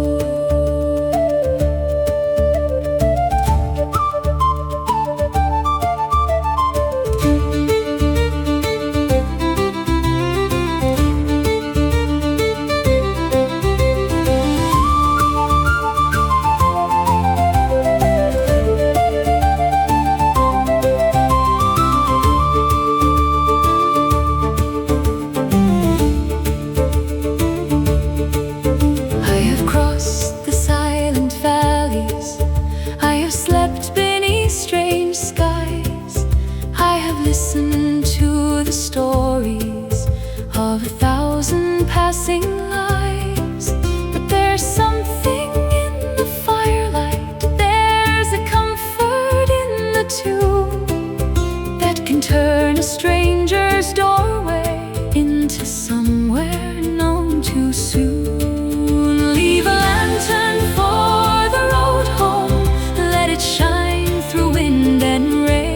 S1: Listen to the stories of 1,000 passing lives, but there's something in the firelight, there's a comfort in the tune that can turn a stranger's doorway into somewhere known too soon. Leave a lantern for the road home, let it shine through wind and rain.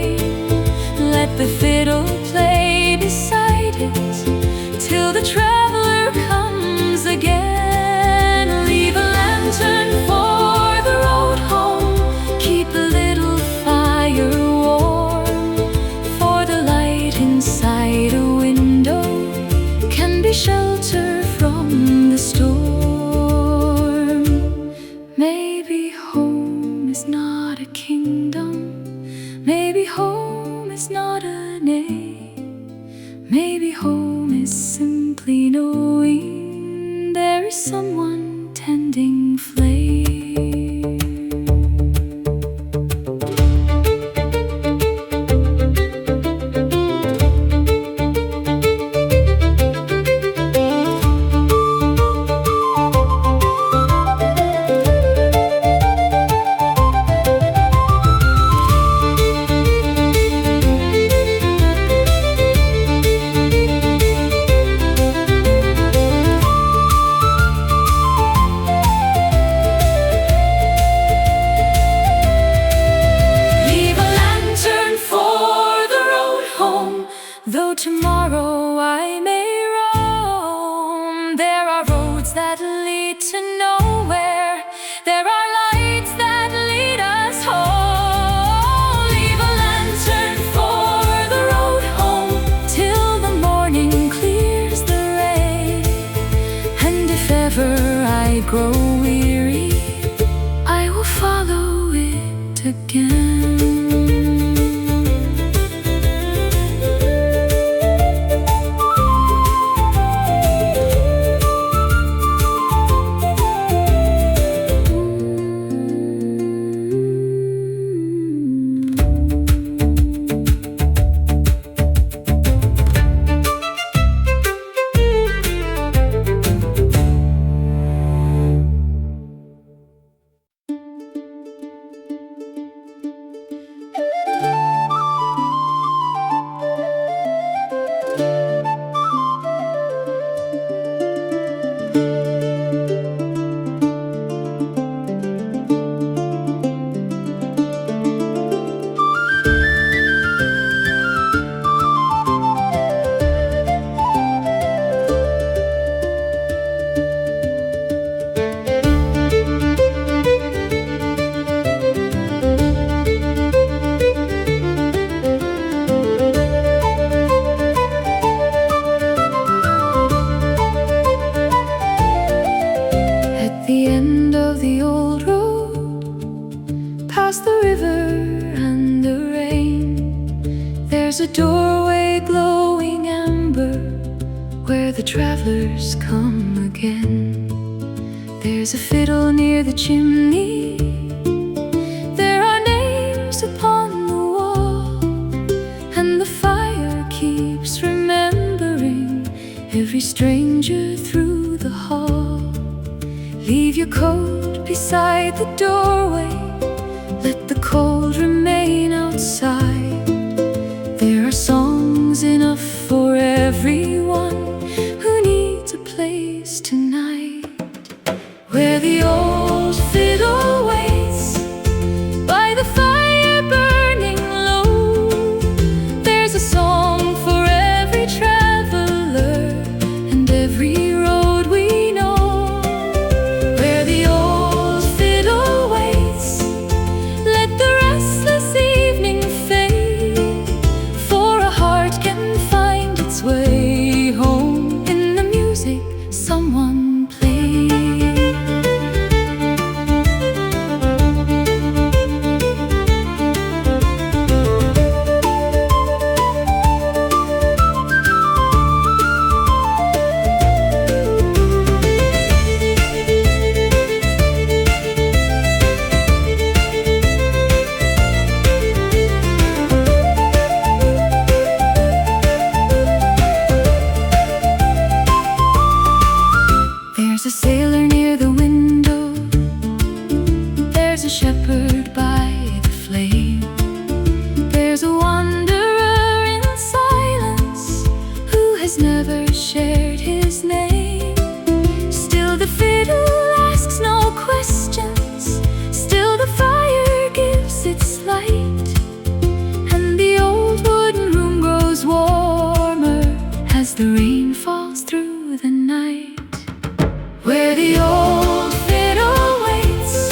S1: Let the fiddle play beside it till the traveler comes again. Leave a lantern for the road home, keep a little fire warm, for the light inside a window can be shelter from the storm. Maybe home is not a kingdom, maybe home is not a name, maybe home is simply knowing there is someone tending flame. Though tomorrow I may roam, there are roads that lead to nowhere, there are lights that lead us home. Leave a lantern for the road home till the morning clears the rain, and if ever I grow weary, I will follow it again. a doorway glowing amber where the travelers come again. There's a fiddle near the chimney. There are names upon the wall, and the fire keeps remembering every stranger through the hall. Leave your coat beside the doorway, let the cold remain outside. There are songs enough for everyone who needs a place tonight. Where the old fiddle waits by the fire burning low, there's a song for every traveler and every road we know. Where the old fiddle waits, let the restless evening fade, for a heart can find its way home in the music someone played. There's a sailor near the window, there's a shepherd by the flame, there's a wanderer in silence who has never shared his name. Still the fiddle asks no questions, still the fire gives its light, and the old wooden room grows warmer as the rain falls through the night. Where the old fiddle waits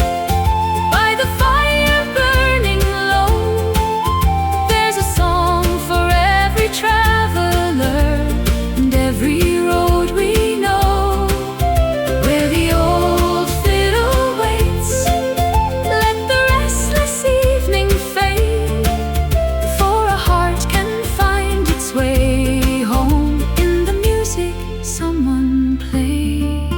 S1: by the fire burning low, there's a song for every traveler and every road we know. Where the old fiddle waits, let the restless evening fade, for a heart can find its way home in the music someone played.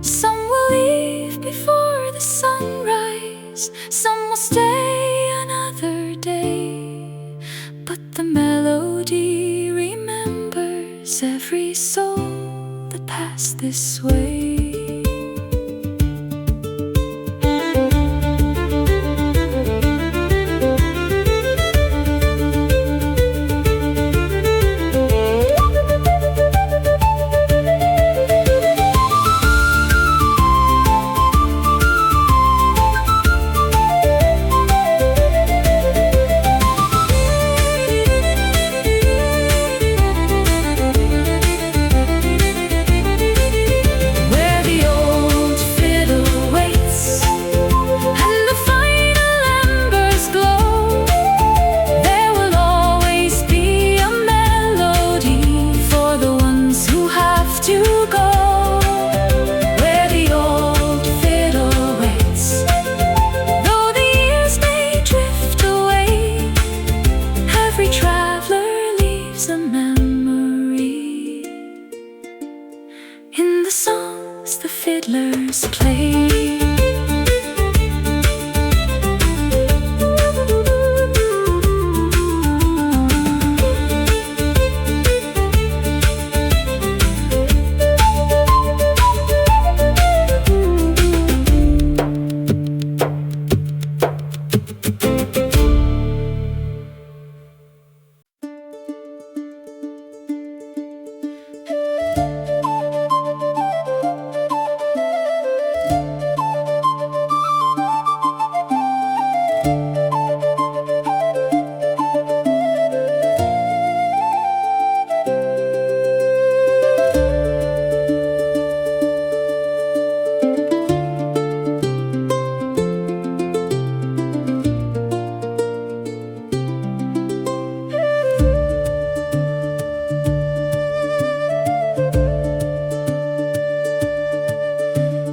S1: Some will leave before the sunrise, some will stay another day, but the melody remembers every soul that passed this way. Where the old fiddle waits and the final embers glow, there will always be a melody for the ones who have to go. Where the old fiddle waits, though the years may drift away, every traveler leaves a memory in the songs the fiddlers play.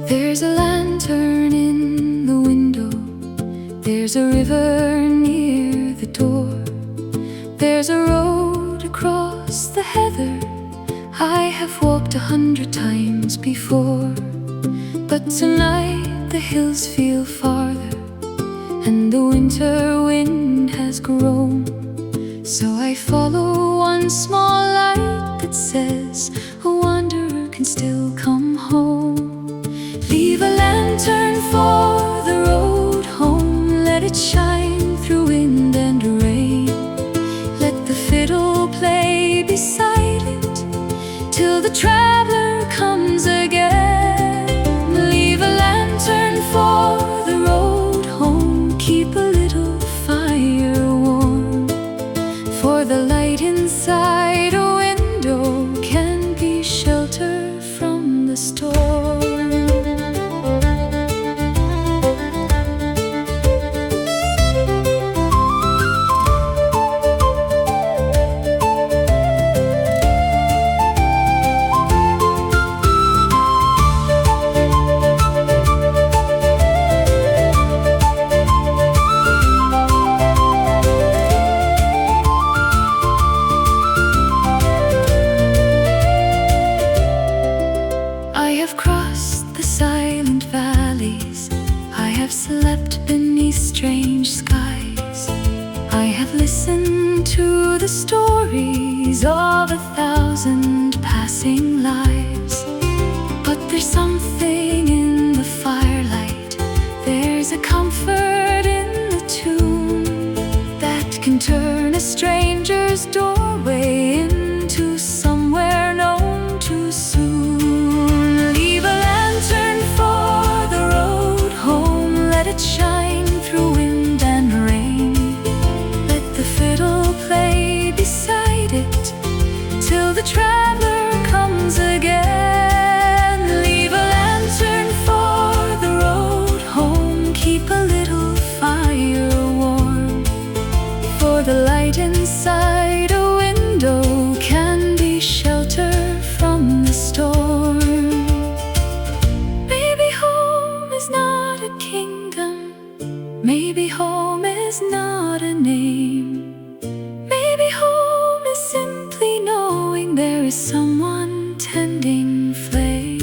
S1: There's a lantern in the window, there's a river near the door. There's a road across the heather I have walked 100 times before, but tonight the hills feel farther and the winter wind has grown. So I follow one small light that says a wanderer can still come home. Leave a lantern for the road home, let it shine through wind and rain. Let the fiddle play beside it till the traveler comes again. Leave a lantern for the road home, keep a little fire warm, for the light inside a window can be shelter from the storm. I have crossed the silent valleys, I have slept beneath strange skies, I have listened to the stories of 1,000 passing lives. But there's something in the firelight, there's a comfort in the tune that can turn a stranger's doorway into somewhere known too soon. Let it shine through wind and rain. Let the fiddle play beside it till the traveler comes again. Leave a lantern for the road home, keep a little fire warm, for the light inside a window can be shelter from the storm. Maybe home is not a kingdom, maybe home is not a name, maybe home is simply knowing there is someone tending flame.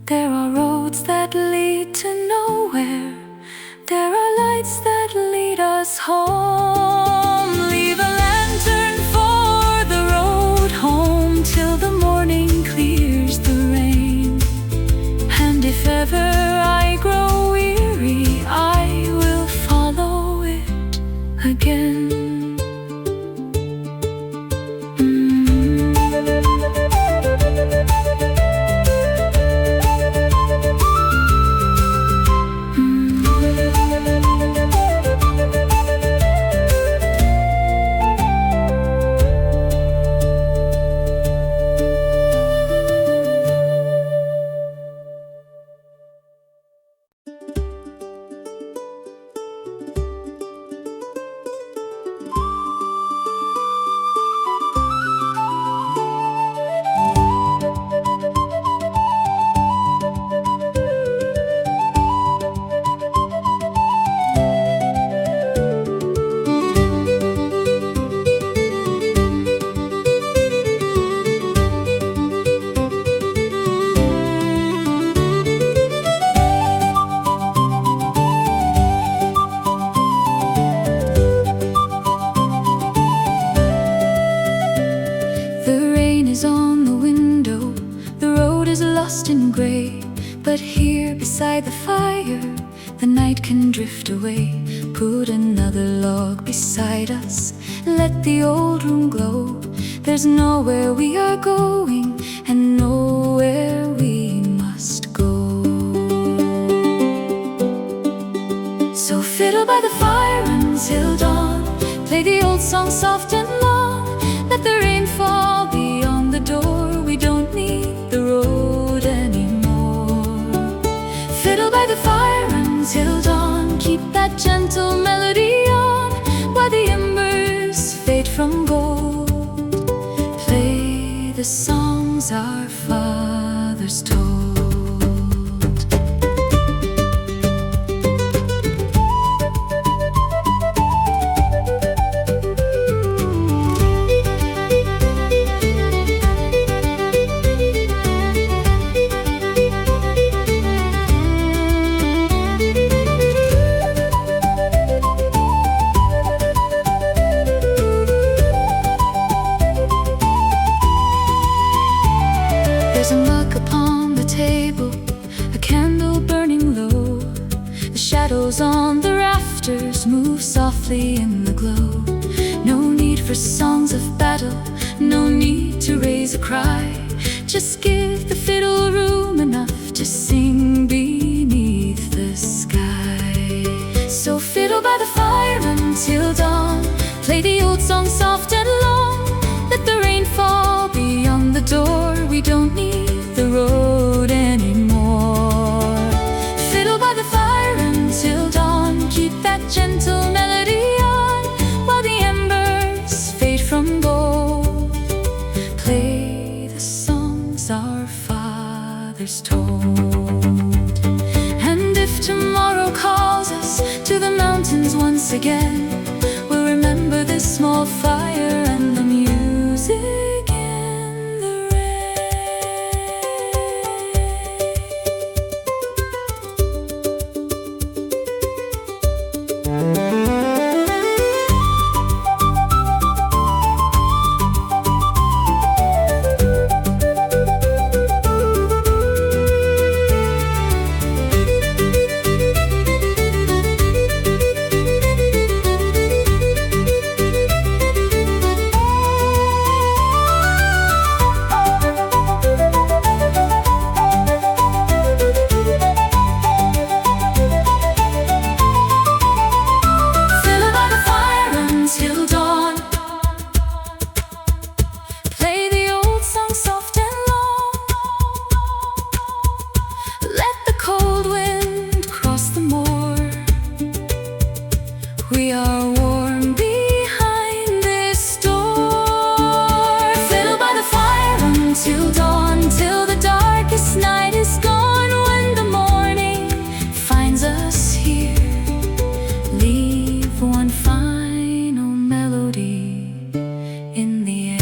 S1: There are roads that lead to nowhere, there are lights that lead us home. Leave a lantern for the road home till the morning clears the rain. And if ever I grow weary, I will follow it again. fire, the night can drift away. Put another log beside us, let the old room glow. There's nowhere we are going, and nowhere we must go. So fiddle by the fire until dawn, play the old song soft and long. Let the rain fall beyond the door, we don't need the road anymore. Fiddle by the fire until dawn, keep that gentle melody on, while the embers fade from gold. Play the songs our fathers told. There's a mug upon the table, a candle burning low. The shadows on the rafters move softly in the glow. No need for songs of battle, no need to raise a cry. Just give the fiddle room enough to sing beneath the sky. So fiddle by the fire until dawn, play the old song soft and long. Let the rain fall beyond the door, we don't need the road anymore. Fiddle by the fire until dawn, keep that gentle melody on, while the embers fade from gold. Play the songs our fathers told. And if tomorrow calls us to the mountains once again, we'll remember this small fire and the music. We are warm behind this door. Fiddle by the fire until dawn, till the darkest night is gone. When the morning finds us here, leave one final melody in the air.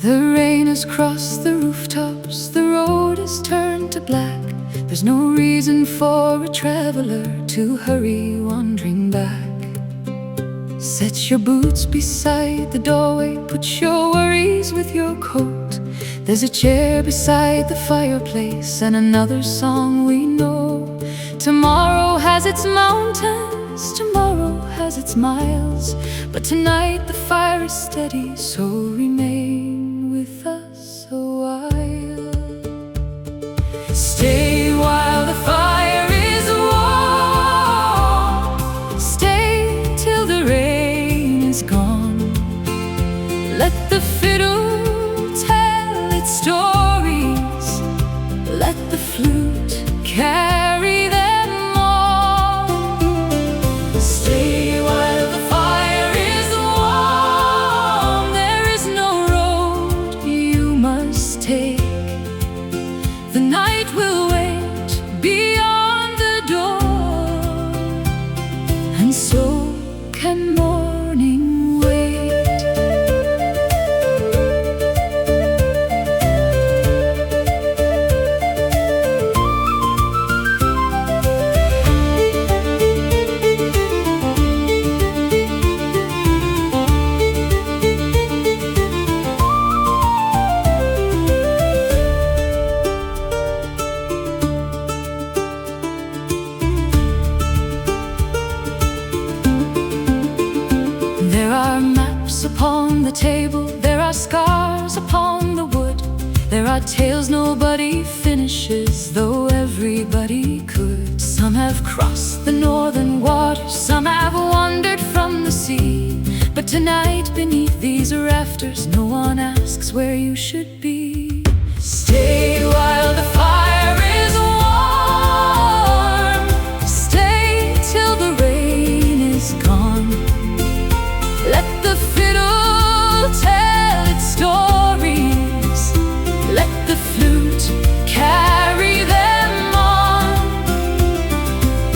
S1: The rain has crossed the rooftops, the road is turned to black. There's no reason for a traveler to hurry wandering back. Set your boots beside the doorway, put your worries with your coat. There's a chair beside the fireplace and another song we know. Tomorrow has its mountains, tomorrow has its miles, but tonight the fire is steady, so remain with us a while. Stay while the fire is warm. Stay till the rain is gone. Let the fiddle tell its stories. Let the flute carry them on. Stay while the fire is warm. There is no road you must take. The night will wait beyond the door, and so can morning wait. There are maps upon the table, there are scars upon the wood. There are tales nobody finishes, though everybody could. Some have crossed the northern waters, some have wandered from the sea. But tonight beneath these rafters, no one asks where you should be. Stay while the fire is warm. Stay till the rain is gone. Let the fiddle tell its stories. Let the flute carry them on.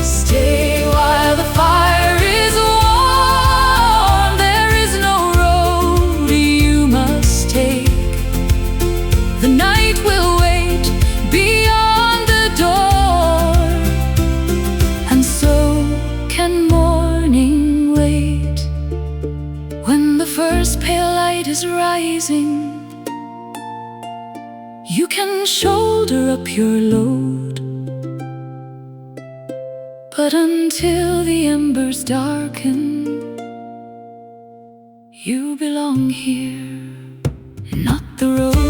S1: Stay while the fire is warm. There is no road you must take. The night will wait beyond the door, and so can morning wait. When the first pale light is rising, you can shoulder up your load. But until the embers darken, you belong here, not the road.